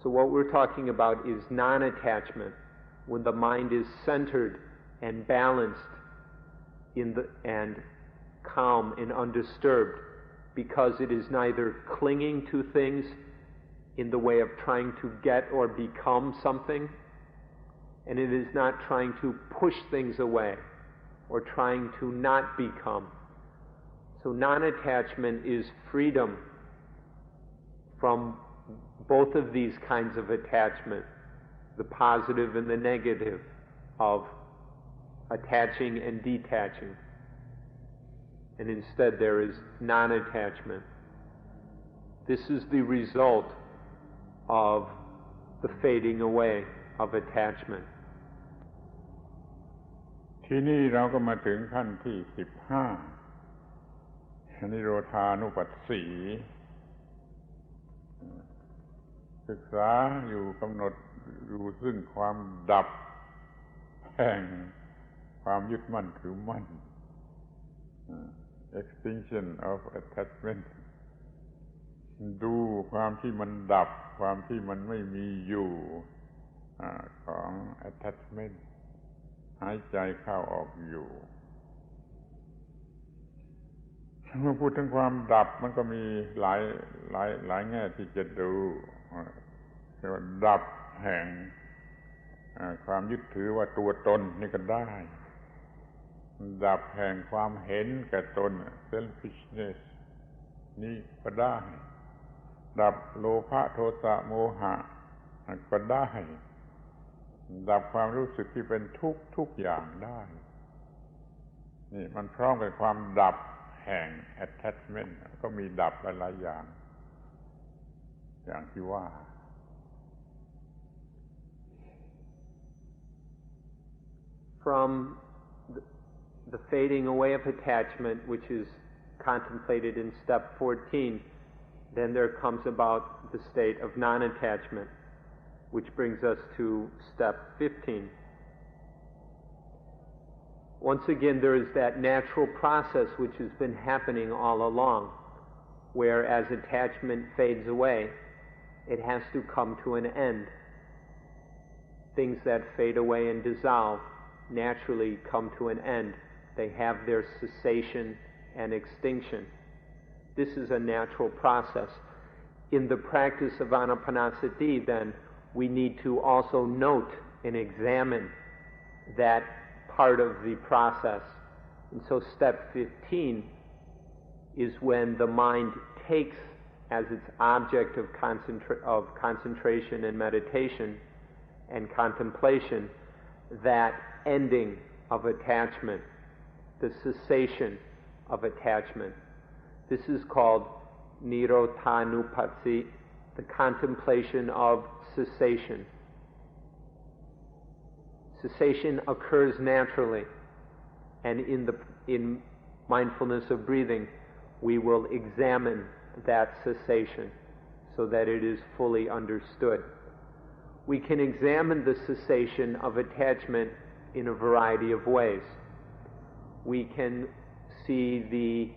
So what we're talking about is non-attachment, when the mind is centered and balanced and calm and undisturbed, because it is neither clinging to things in the way of trying to get or become something, and it is not trying to push things away or trying to not become. So non-attachment is freedom from both of these kinds of attachment, the positive and the negative of attaching and detaching. And instead there is non-attachment. This is the result of the fading away of attachment. ที่นี่เราก็มาถึงขั้นที่15นิโรธานุปัสสีศึกษาอยู่กำหนดอยู่ซึ่งความดับแห่งความยึดมั่นถือมั่น extinction of attachment ดูความที่มันดับความที่มันไม่มีอยู่ ของ attachment หายใจเข้าออกอยู่เมื่อพูดถึงความดับมันก็มีหลายแง่ที่จะดูเรียกว่าดับแห่งความยึดถือว่าตัวตนนี่ก็ได้ดับแห่งความเห็นแก่ตน selfishness นี่ก็ได้ดับโลภะโทสะโมหะก็ได้ดับความรู้สึกที่เป็นทุกอย่างได้นี่มันพร้อมกับความดับแห่ง attachment ก็มีดับหลายๆอย่างที่ว่าfrom the fading away of attachment, which is contemplated in step 14, then there comes about the state of non-attachment, which brings us to step 15. Once again, there is that natural process which has been happening all along, where as attachment fades away, it has to come to an end. Things that fade away and dissolve naturally come to an end. They have their cessation and extinction. This is a natural process. In the practice of Anapanasati, then, we need to also note and examine that part of the process. And so step 15 is when the mind takes as its object of concentration and meditation and contemplation that ending of attachment, the cessation of attachment. This is called nirodhanupatti, the contemplation of cessation. Cessation occurs naturally, and in mindfulness of breathing, we will examine that cessation so that it is fully understood. We can examine the cessation of attachment in a variety of ways. We can see the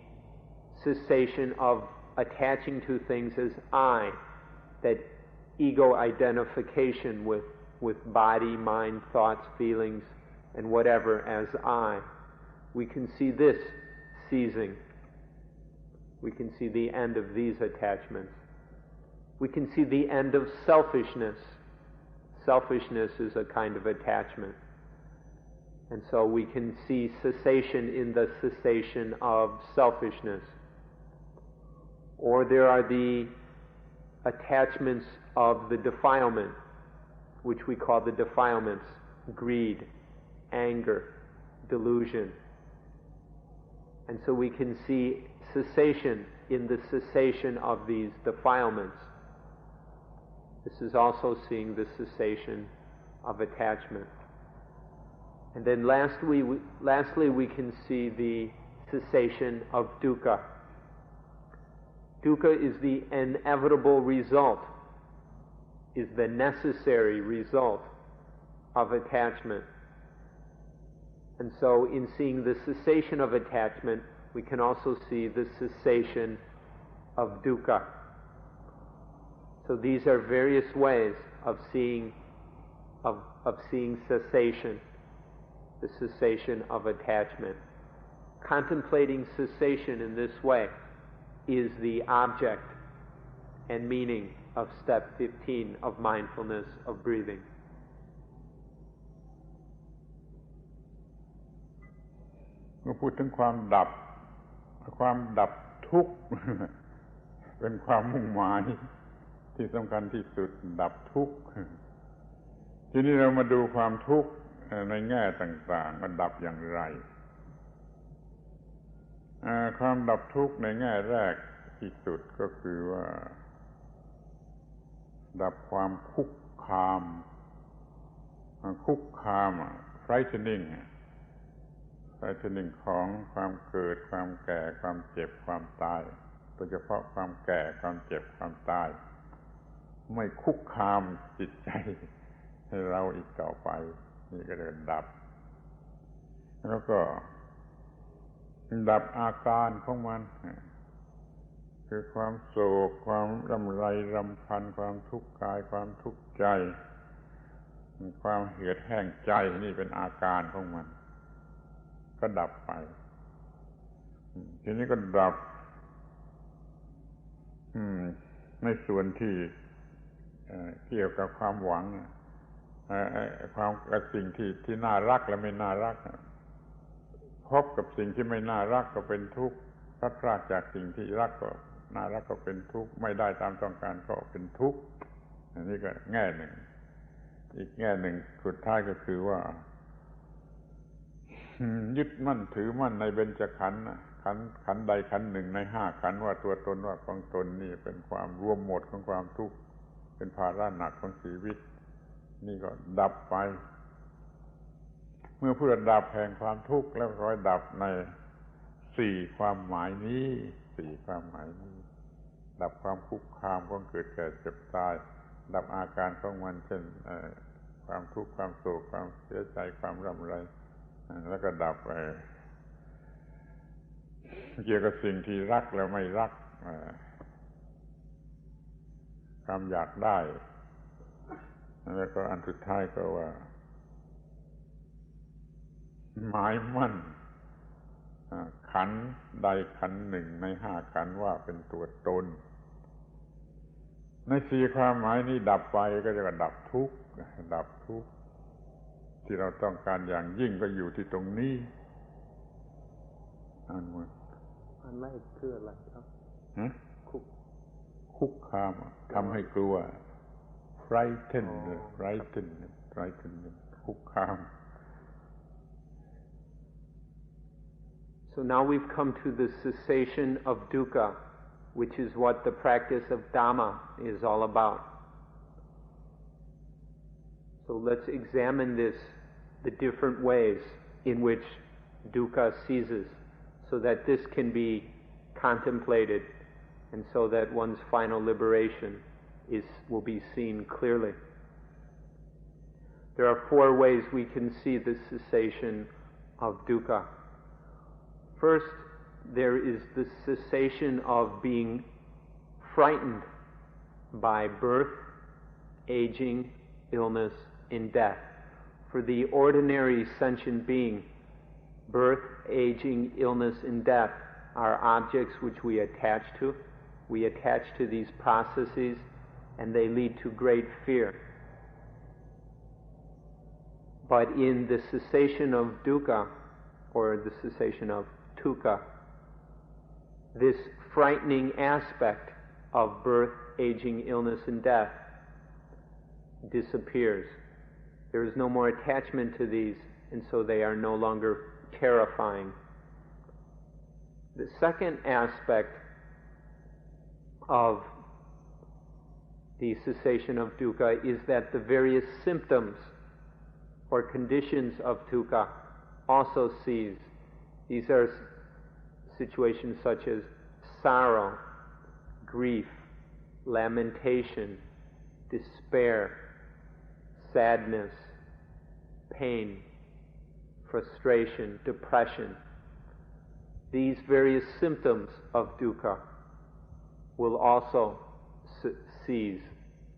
cessation of attaching to things as I, that ego identification with body, mind, thoughts, feelings, and whatever as I. We can see this ceasing. We can see the end of these attachments. We can see the end of selfishness. Selfishness is a kind of attachment. And so we can see cessation in the cessation of selfishness. Or there are the attachments of the defilement, which we call the defilements: greed, anger, delusion. And so we can see cessation in the cessation of these defilements. This is also seeing the cessation of attachment. And then lastly, we can see the cessation of dukkha. Dukkha is the inevitable result, is the necessary result of attachment. And so in seeing the cessation of attachment, we can also see the cessation of dukkha. So these are various ways of seeing cessation, the cessation of attachment. Contemplating cessation in this way is the object and meaning of step 15 of mindfulness of breathing. เมื่อพูดถึงความดับทุกข์ เป็นความมุ่งหมายที่สำคัญที่สุดดับทุกข์ทีนี้เรามาดูความทุกข์ในแง่ต่างๆมันดับอย่างไรความดับทุกข์ในแง่แรกที่สุดก็คือว่าดับความคุกคามfrightening ของความเกิดความแก่ความเจ็บความตายโดยเฉพาะความแก่ความเจ็บความตายไม่คุกคามจิตใจให้เราอีกต่อไปนี่ก็เรียกดับแล้วก็ดับอาการของมันคือความโศกความรำไรรำพันความทุกข์กายความทุกข์ใจ ความเหือดแห้งใจนี่เป็นอาการของมันก็ดับไปทีนี้ก็ดับในส่วนที่เกี่ยวกับความหวังความกับสิ่งที่น่ารักและไม่น่ารักพบกับสิ่งที่ไม่น่ารักก็เป็นทุกข์พลัดพรากจากสิ่งที่รักก็น่ารักก็เป็นทุกข์ไม่ได้ตามต้องการก็เป็นทุกข์อันนี้ก็แง่หนึ่งอีกแง่หนึ่งสุดท้ายก็คือว่ายึดมั่นถือมั่นในเบญจขันธ์ขันธ์ใดขันธ์หนึ่งใน5ขันธ์ว่าตัวตนว่าของตนนี่เป็นความรวมหมดของความทุกข์เป็นภาระหนักของชีวิตนี่ก็ดับไปเมื่อผู้ดับแห่งความทุกข์แล้วค่อยดับใน4ความหมายนี้4ความหมายนี้ดับความคุกคามของเกิดแก่เจ็บตายดับอาการของมันเช่นความทุกข์ความโศกความเสียใจความร่ำไรแล้วก็ดับเกี่ยวกับสิ่งที่รักแล้วไม่รักความอยากได้แล้วก็อันสุดท้ายก็ว่าหมายมั่นขันธ์ใดขันธ์หนึ่งใน5ขันธ์ว่าเป็นตัวตนใน4ความหมายนี้ดับไปก็จะดับทุกข์ดับทุกข์ที่เราต้องการอย่างยิ่งก็อยู่ที่ตรงนี้อันแรกคืออะไรครับคุกคามทำให้กลัว frighten คุกคาม So now we've come to the cessation of dukkha, which is what the practice of Dhamma is all about. So let's examine the different ways in which dukkha ceases, so that this can be contemplated, and so that one's final liberation will be seen clearly. There are 4 ways we can see the cessation of dukkha. First, there is the cessation of being frightened by birth, aging, illness, and death. For the ordinary sentient being, birth, aging, illness, and death are objects which we attach to. We attach to these processes, and they lead to great fear. But in the cessation of dukkha, or the cessation of dukkha, this frightening aspect of birth, aging, illness, and death disappears. There is no more attachment to these, and so they are no longer terrifying. The second aspect of the cessation of dukkha is that the various symptoms or conditions of dukkha also cease. These are situations such as sorrow, grief, lamentation, despair, sadness, pain, frustration, depression. These various symptoms of dukkha will also cease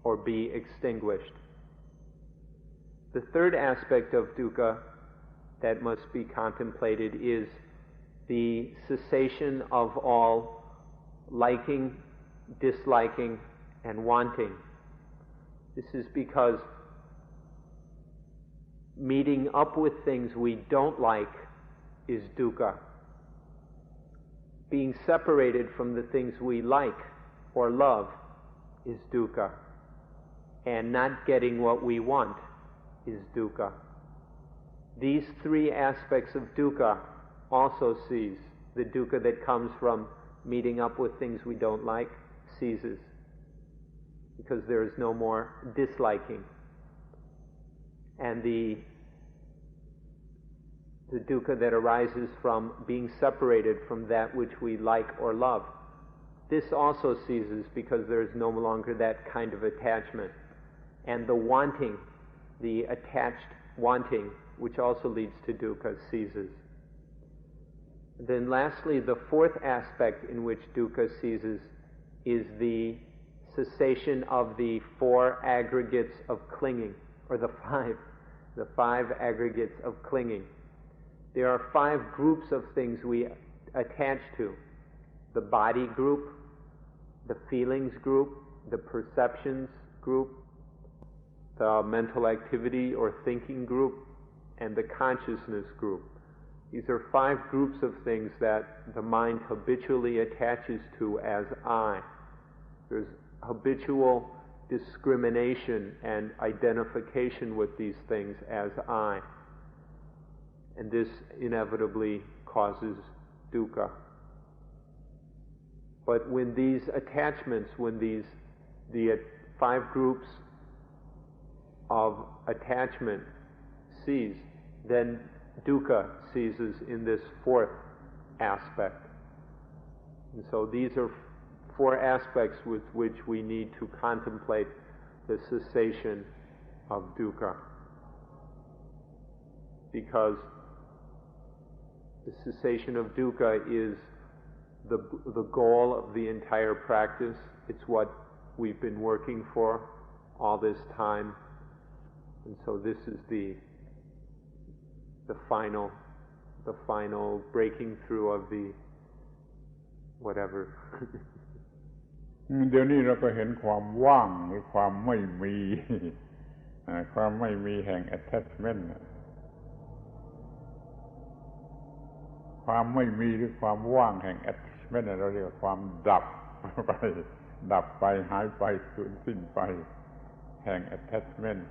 or be extinguished. The third aspect of dukkha that must be contemplated is the cessation of all liking, disliking, and wanting. This is because meeting up with things we don't like is dukkha. Being separated from the things we like or love is dukkha. And not getting what we want is dukkha. These 3 aspects of dukkha also cease. The dukkha that comes from meeting up with things we don't like ceases, because there is no more disliking. And the dukkha that arises from being separated from that which we like or love, this also ceases, because there is no longer that kind of attachment. And the wanting, the attached wanting, which also leads to dukkha, ceases. Then lastly, the 4th aspect in which dukkha ceases is the cessation of the 4 aggregates of clinging. or the five aggregates of clinging. There are 5 groups of things we attach to: the body group, the feelings group, the perceptions group, the mental activity or thinking group, and the consciousness group. These are 5 groups of things that the mind habitually attaches to as I. There's habitual discrimination and identification with these things as I. And this inevitably causes dukkha. But when these attachments, the 5 groups of attachment cease, then dukkha ceases in this 4th aspect. And so these are 4 aspects with which we need to contemplate the cessation of dukkha. Because the cessation of dukkha is the goal of the entire practice. It's what we've been working for all this time. And so this is the final breaking through of the whatever. เดี๋ยวนี้เราก็เห็นความว่างหรือความไม่มี ความไม่มีแห่ง attachment ความไม่มีหรือความว่างแห่ง attachment เราเรียกว่าความดับไปหายไปสูญสิ้นไปแห่ง attachment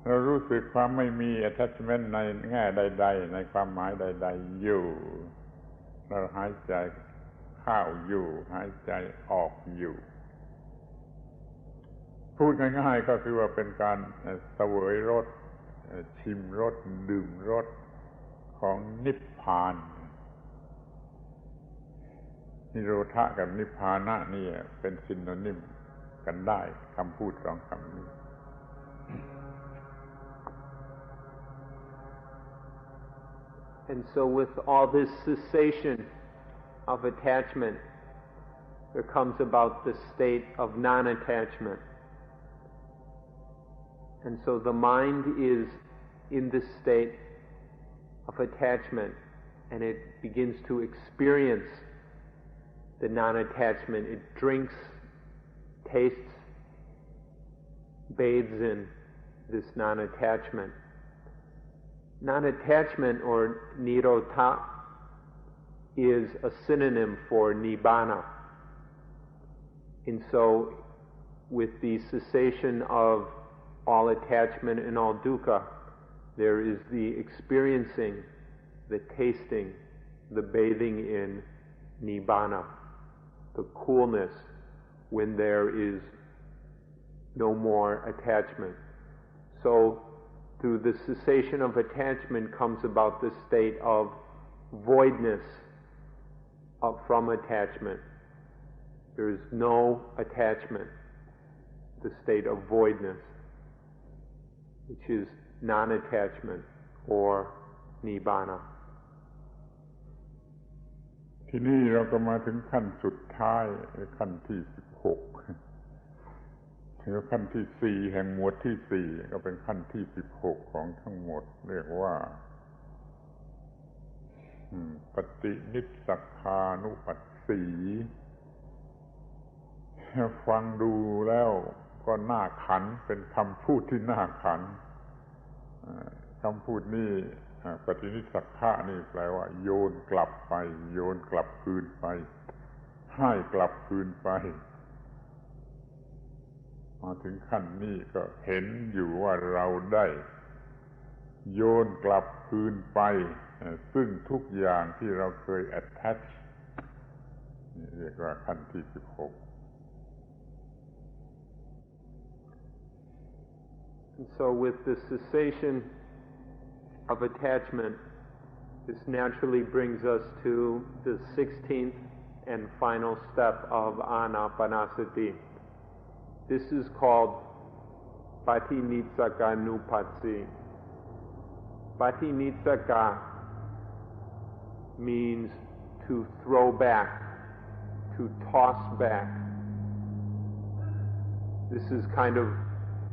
เรารู้สึกความไม่มี attachment ในแง่ใดๆในความหมายใดๆอยู่เราหายใจเข้าอยู่หายใจออกอยู่พูดง่ายๆก็คือว่าเป็นการเสวยรสชิมรสดื่มรสของนิพพานนิโรธะกับนิพพานะนี่เป็นซิโนนิมกันได้คำพูด2 คำนี้ And so with all this cessation of attachment, there comes about the state of non-attachment. And so the mind is in this state of attachment, and it begins to experience the non-attachment. It drinks, tastes, bathes in this non-attachment. Non-attachment, or nirodha, is a synonym for nibbana. And so, with the cessation of all attachment and all dukkha, there is the experiencing, the tasting, the bathing in nibbana, the coolness when there is no more attachment. So, through the cessation of attachment comes about the state of voidness from attachment. There is no attachment, the state of voidness, which is non-attachment or nibbana. ทีนี้เราก็มาถึงขั้นสุดท้ายขั้นที่16ขั้นที่4แห่งหมวดที่4ก็เป็นขั้นที่16ของทั้งหมดเรียกว่าปฏินิสสักคานุปัสสีฟังดูแล้วก็น่าขันเป็นคำพูดที่น่าขันคำพูดนี้ปฏินิสสักขะนี่แปลว่าโยนกลับไปโยนกลับคืนไปให้กลับคืนไปมาถึงขั้นนี้ก็เห็นอยู่ว่าเราได้โยนกลับคืนไปซึ่งทุกอย่างที่เราเคย attach นี่เรียกว่าขั้นที่16 And so with the cessation of attachment, this naturally brings us to the 16th and final step of Anapanasati. This is called Patinitsakanuppatsi. Patinitsaka means to throw back, to toss back. This is kind of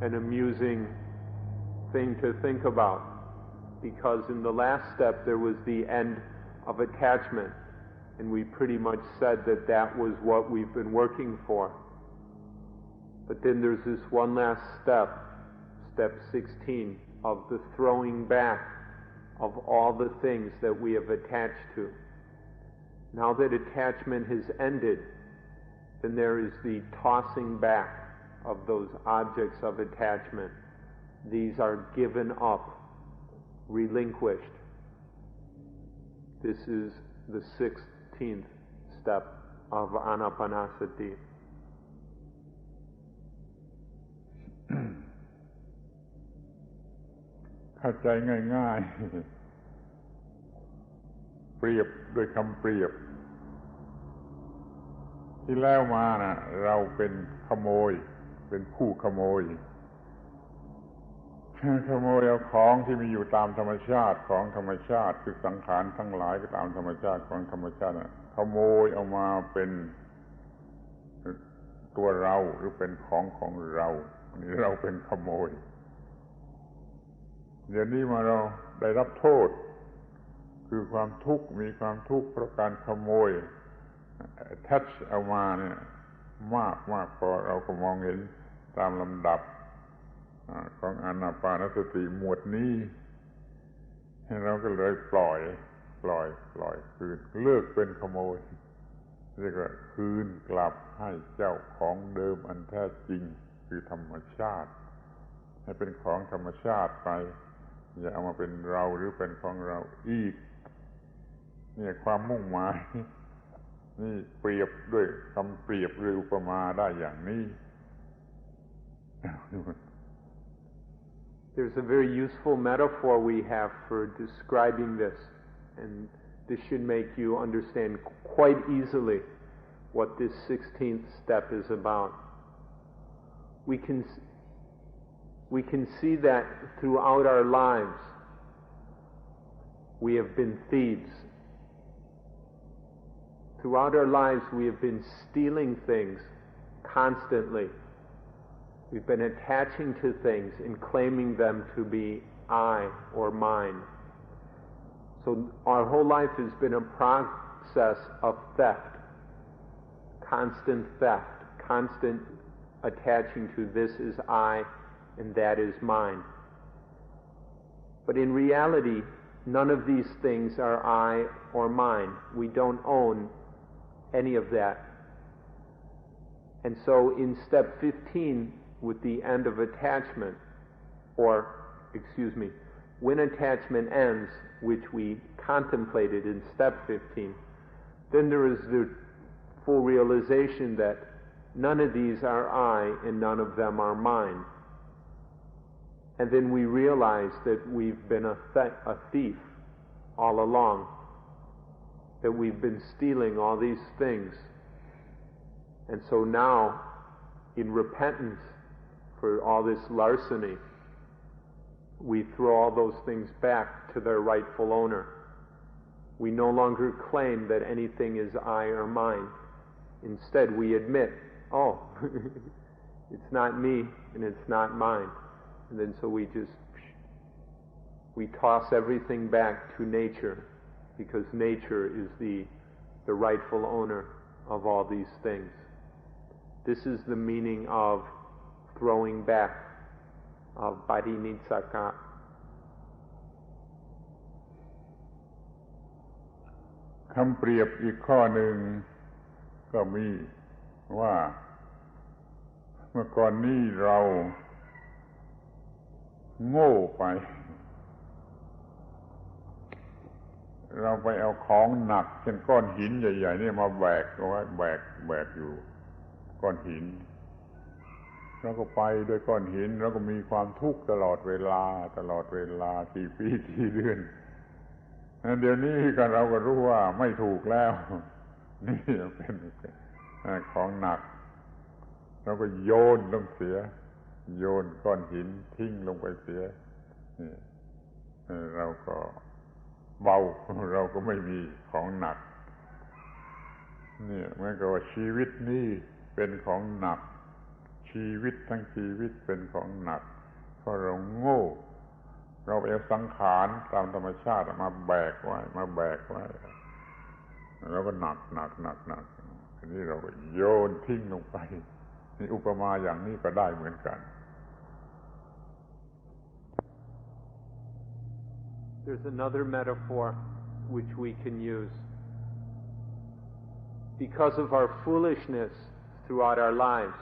an amusing thing to think about, because in the last step there was the end of attachment, and we pretty much said that that was what we've been working for. But then there's this one last step, step 16, of the throwing back of all the things that we have attached to. Now that attachment has ended, then there is the tossing back of those objects of attachment. These are given up, relinquished. This is the 16th step of Anapanasati. เข้าใจง่ายๆเปรียบด้วยคำเปรียบที่แล้วมานะเราเป็นขโมยเป็นผู้ขโมยเอาของที่มีอยู่ตามธรรมชาติของธรรมชาติคือสังขารทั้งหลายก็ตามธรรมชาติของธรรมชาติขโมยเอามาเป็นตัวเราหรือเป็นของเรานี่เราเป็นขโมยเดี๋ยวนี้มาเราได้รับโทษคือความทุกข์มีความทุกข์เพราะการขโมยattach เอามาเนี่ยมากพอเราก็มองเห็นตามลำดับของอานาปานสติหมวดนี้เราก็เลยปล่อยคืนเลิกเป็นขโมยเรียกว่าคืนกลับให้เจ้าของเดิมอันแท้จริงคือธรรมชาติให้เป็นของธรรมชาติไปอย่าเอามาเป็นเราหรือเป็นของเราอีกเนี่ยความมุ่งหมายนี่เปรียบด้วยคำเปรียบหรืออุปมาได้อย่างนี้ There's a very useful metaphor we have for describing this, and this should make you understand quite easily what this 16th step is about. We can see that throughout our lives we have been thieves. Throughout our lives we have been stealing things constantly. We've been attaching to things and claiming them to be I or mine. So our whole life has been a process of theft, constant attaching to this is I and that is mine. But in reality, none of these things are I or mine. We don't own any of that. And so in step 15, with the end of attachment, when attachment ends, which we contemplated in step 15, then there is the full realization that none of these are I and none of them are mine. And then we realize that we've been a thief all along, that we've been stealing all these things. And so now, in repentance for all this larceny, we throw all those things back to their rightful owner. We no longer claim that anything is I or mine. Instead, we admit, oh, it's not me and it's not mine. And then so we toss everything back to nature, because nature is the rightful owner of all these things. This is the meaning of throwing back, of parinitsaka. คำเปรียบอีกข้อหนึ่งก็มีว่าเมื่อก่อนนี้เราโง่ไปเราไปเอาของหนักเช่นก้อนหินใหญ่ๆนี่มาแบกเอาไว้แบกอยู่ก้อนหินเราก็ไปด้วยก้อนหินเราก็มีความทุกข์ตลอดเวลากี่ปีกี่เดือนเดี๋ยวนี้กันเราก็รู้ว่าไม่ถูกแล้วนี่เป็นของหนักเราก็โยนลงเสียโยนก้อนหินทิ้งลงไปเสียเราก็เบาเราก็ไม่มีของหนักนี่เหมือนกับว่าชีวิตนี้เป็นของหนัก ชีวิตทั้งชีวิตเป็นของหนักเพราะเราโง่เราเอาสังขารตามธรรมชาติมาแบกไว้แล้วก็หนักทีนี้เราก็โยนทิ้งลงไปนี่อุปมาอย่างนี้ก็ได้เหมือนกัน There's another metaphor which we can use. Because of our foolishness throughout our lives,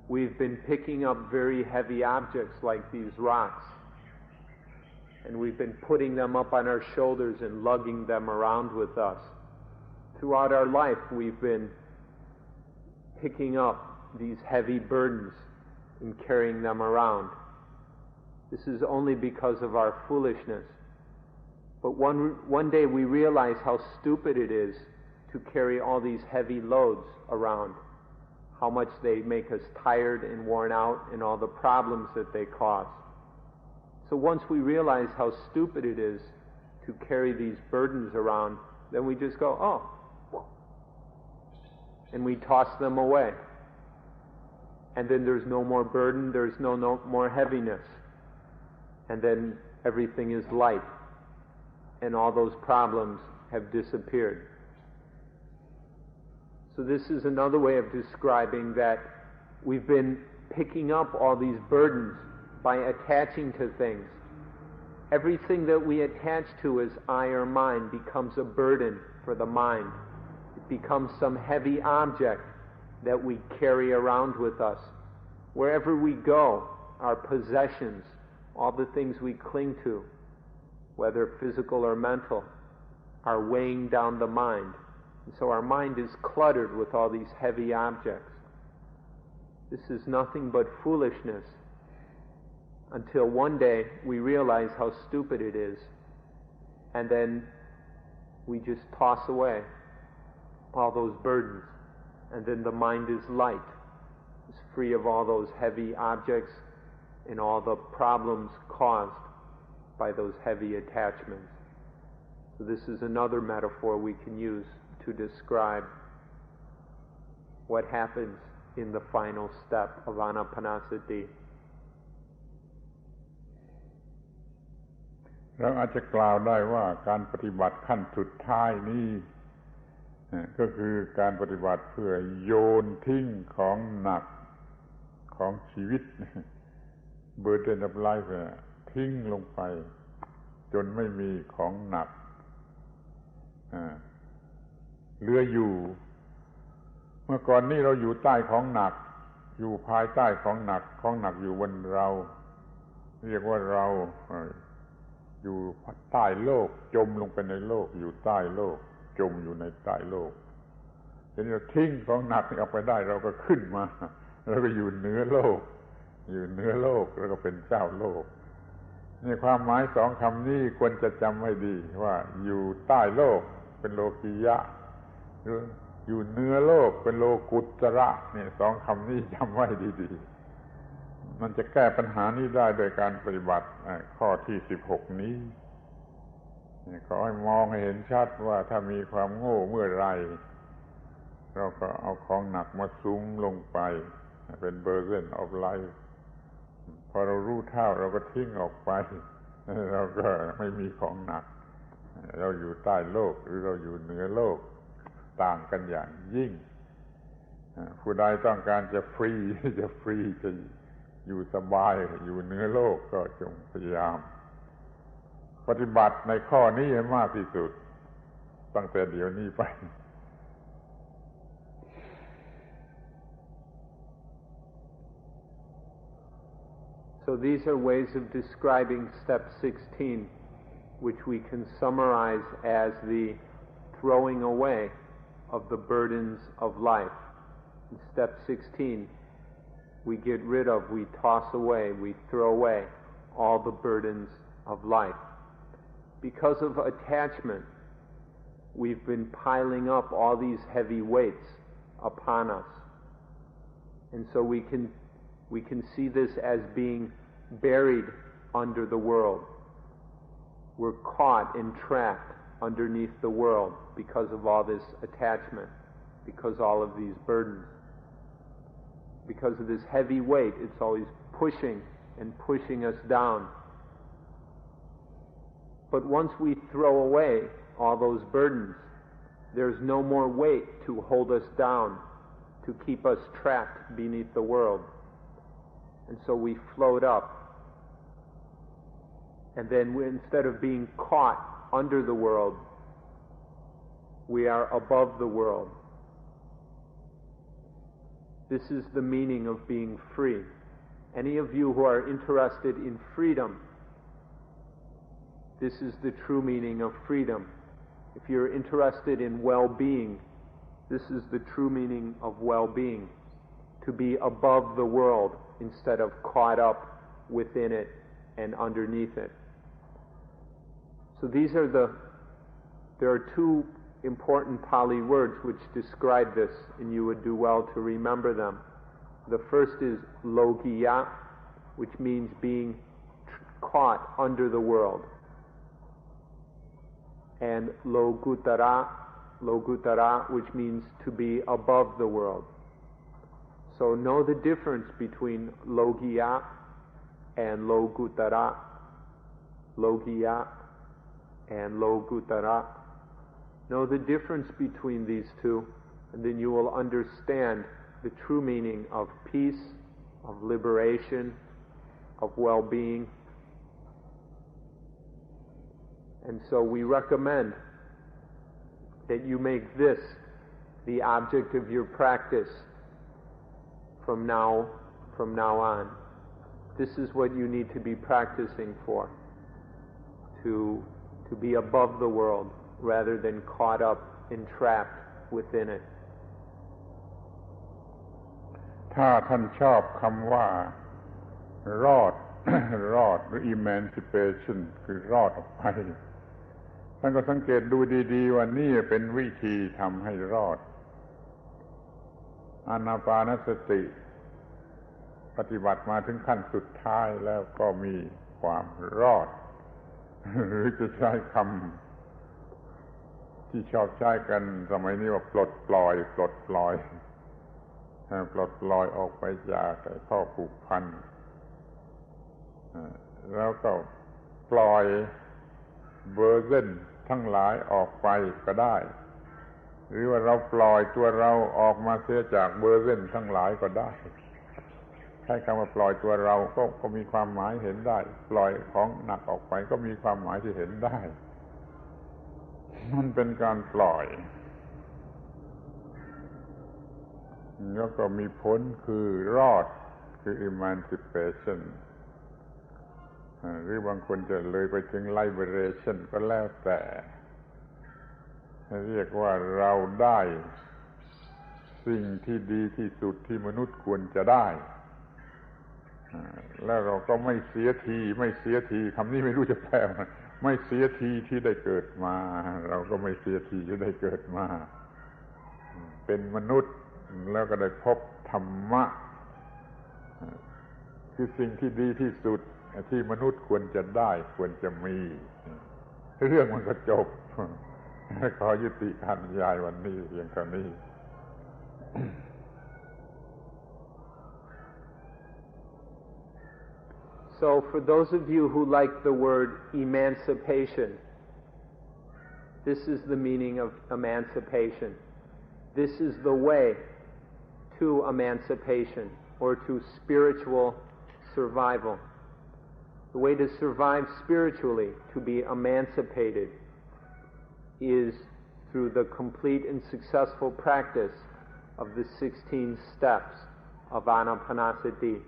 we've been picking up very heavy objects like these rocks, and we've been putting them up on our shoulders and lugging them around with us. Throughout our life, we've been picking up these heavy burdens and carrying them around. This is only because of our foolishness. But one day we realize how stupid it is to carry all these heavy loads around, how much they make us tired and worn out, and all the problems that they cause. So once we realize how stupid it is to carry these burdens around, then we just go, oh, and we toss them away. And then there's no more burden, there's no more heaviness. And then everything is light, and all those problems have disappeared. So this is another way of describing that we've been picking up all these burdens by attaching to things. Everything that we attach to as I or mine becomes a burden for the mind. It becomes some heavy object that we carry around with us. Wherever we go, our possessions, all the things we cling to, whether physical or mental, are weighing down the mind. And so our mind is cluttered with all these heavy objects. This is nothing but foolishness, until one day we realize how stupid it is, and then we just toss away all those burdens, and then the mind is light. It's free of all those heavy objects and all the problems caused by those heavy attachments. So this is another metaphor we can use to describe what happens in the final step of Anapanasati. เราอาจจะกล่าวได้ว่าการปฏิบัติขั้นสุดท้ายนี้ก็คือการปฏิบัติเพื่อโยนทิ้งของหนักของชีวิต burden of life ทิ้งลงไปจนไม่มีของหนักเหลืออยู่เมื่อก่อนนี้เราอยู่ใต้ของหนักอยู่ภายใต้ของหนักอยู่บนเราเรียกว่าเราอยู่ใต้โลกจมลงไปในโลกอยู่ใต้โลกจมอยู่ในใต้โลกทีนี้เราทิ้งของหนักออกไปได้เราก็ขึ้นมาแล้วก็อยู่เหนือโลกแล้วก็เป็นเจ้าโลกนี่ความหมายสองคำนี้ควรจะจำให้ดีว่าอยู่ใต้โลกเป็นโลกียะหรืออยู่เหนือโลกเป็นโลกุตระนี่สองคำนี้จำไว้ดีๆมันจะแก้ปัญหานี้ได้โดยการปฏิบัติข้อที่16นี้ขอให้มองให้เห็นชัดว่าถ้ามีความโง่เมื่อไรเราก็เอาของหนักมาซุ้มลงไปเป็น burden of life พอเรารู้เท่าเราก็ทิ้งออกไปเราก็ไม่มีของหนักเราอยู่ใต้โลกหรือเราอยู่เหนือโลกต่างกันอย่างยิ่งผู้ใดต้องการจะฟรีจะอยู่สบายอยู่เหนือโลกก็จงพยายามปฏิบัติในข้อนี้ให้มากที่สุดตั้งแต่เดี๋ยวนี้ไป So these are ways of describing step 16, which we can summarize as the throwing away of the burdens of life. In step 16, we get rid of, we toss away, we throw away all the burdens of life. Because of attachment, we've been piling up all these heavy weights upon us. And so we can see this as being buried under the world. We're caught and trapped underneath the world because of all this attachment, because all of these burdens. Because of this heavy weight, it's always pushing and pushing us down. But once we throw away all those burdens, there's no more weight to hold us down, to keep us trapped beneath the world. And so we float up. And then instead of being caught under the world, we are above the world. This is the meaning of being free. Any of you who are interested in freedom, this is the true meaning of freedom. If you're interested in well-being, this is the true meaning of well-being. To be above the world instead of caught up within it and underneath it. So there are two important Pali words which describe this, and you would do well to remember them. The first is logiya, which means being caught under the world. And logutara, which means to be above the world. So know the difference between logiya and logutara. Logiya and logutara. Know the difference between these two, and then you will understand the true meaning of peace, of liberation, of well-being. And so we recommend that you make this the object of your practice from now on. This is what you need to be practicing for, to be above the world rather than caught up and trapped within it. ถ้าท่านชอบคำว่ารอด รอดหรือ emancipation คือรอดออกไปท่านก็สังเกตดูดีๆว่านี่เป็นวิธีทำให้รอดอานาปานสติปฏิบัติมาถึงขั้นสุดท้ายแล้วก็มีความรอด หรือจะใช้คำที่ชอบใช้กันสมัยนี้ว่าปลดปล่อยออกไปจากข้อผูกพันแล้วก็ปล่อยเบอร์เซ่นทั้งหลายออกไปก็ได้หรือว่าเราปล่อยตัวเราออกมาเสียจากเบอร์เซ่นทั้งหลายก็ได้ใช้คำว่าปล่อยตัวเราก็มีความหมายเห็นได้ปล่อยของหนักออกไปก็มีความหมายที่เห็นได้มันเป็นการปล่อยแล้วก็มีผลคือรอดคือ emancipation หรือบางคนจะเลยไปถึง liberation ก็แล้วแต่เรียกว่าเราได้สิ่งที่ดีที่สุดที่มนุษย์ควรจะได้แล้วเราก็ไม่เสียทีคำนี้ไม่รู้จะแปลว่าไม่เสียทีที่ได้เกิดมาเราก็ไม่เสียทีที่ได้เกิดมาเป็นมนุษย์แล้วก็ได้พบธรรมะคือสิ่งที่ดีที่สุดที่มนุษย์ควรจะได้ควรจะมีเรื่องมันก็จบขอยุติการบรรยายวันนี้เพียงเท่านี้ So for those of you who like the word emancipation, this is the meaning of emancipation. This is the way to emancipation or to spiritual survival. The way to survive spiritually, to be emancipated, is through the complete and successful practice of the 16 steps of Anapanasati.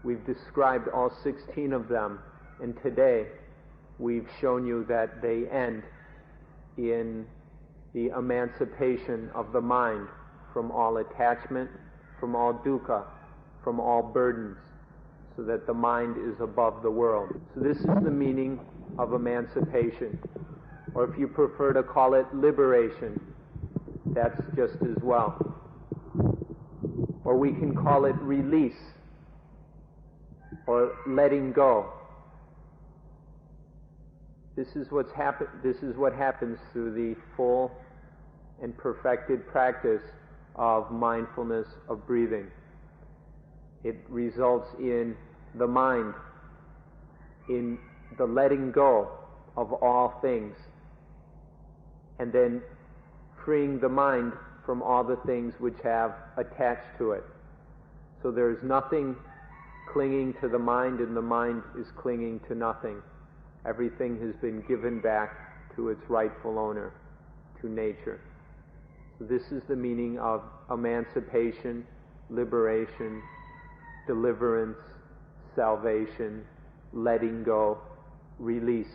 We've described all 16 of them, and today we've shown you that they end in the emancipation of the mind from all attachment, from all dukkha, from all burdens, so that the mind is above the world. So this is the meaning of emancipation. Or if you prefer to call it liberation, that's just as well. Or we can call it release, or letting go. This is what happens through the full and perfected practice of mindfulness of breathing. It results in the mind, in the letting go of all things, and then freeing the mind from all the things which have attached to it. So there is nothing clinging to the mind, and the mind is clinging to nothing. Everything has been given back to its rightful owner, to nature. So this is the meaning of emancipation, liberation, deliverance, salvation, letting go, release,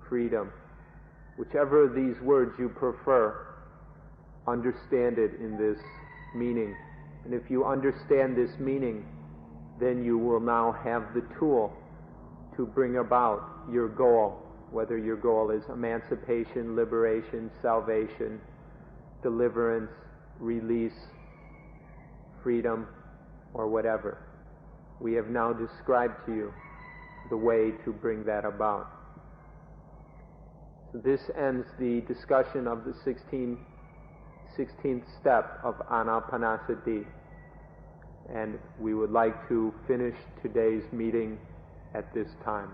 freedom. Whichever of these words you prefer, understand it in this meaning. And if you understand this meaning, then you will now have the tool to bring about your goal, whether your goal is emancipation, liberation, salvation, deliverance, release, freedom, or whatever. We have now described to you the way to bring that about. So this ends the discussion of the 16th step of Anapanasati, and we would like to finish today's meeting at this time.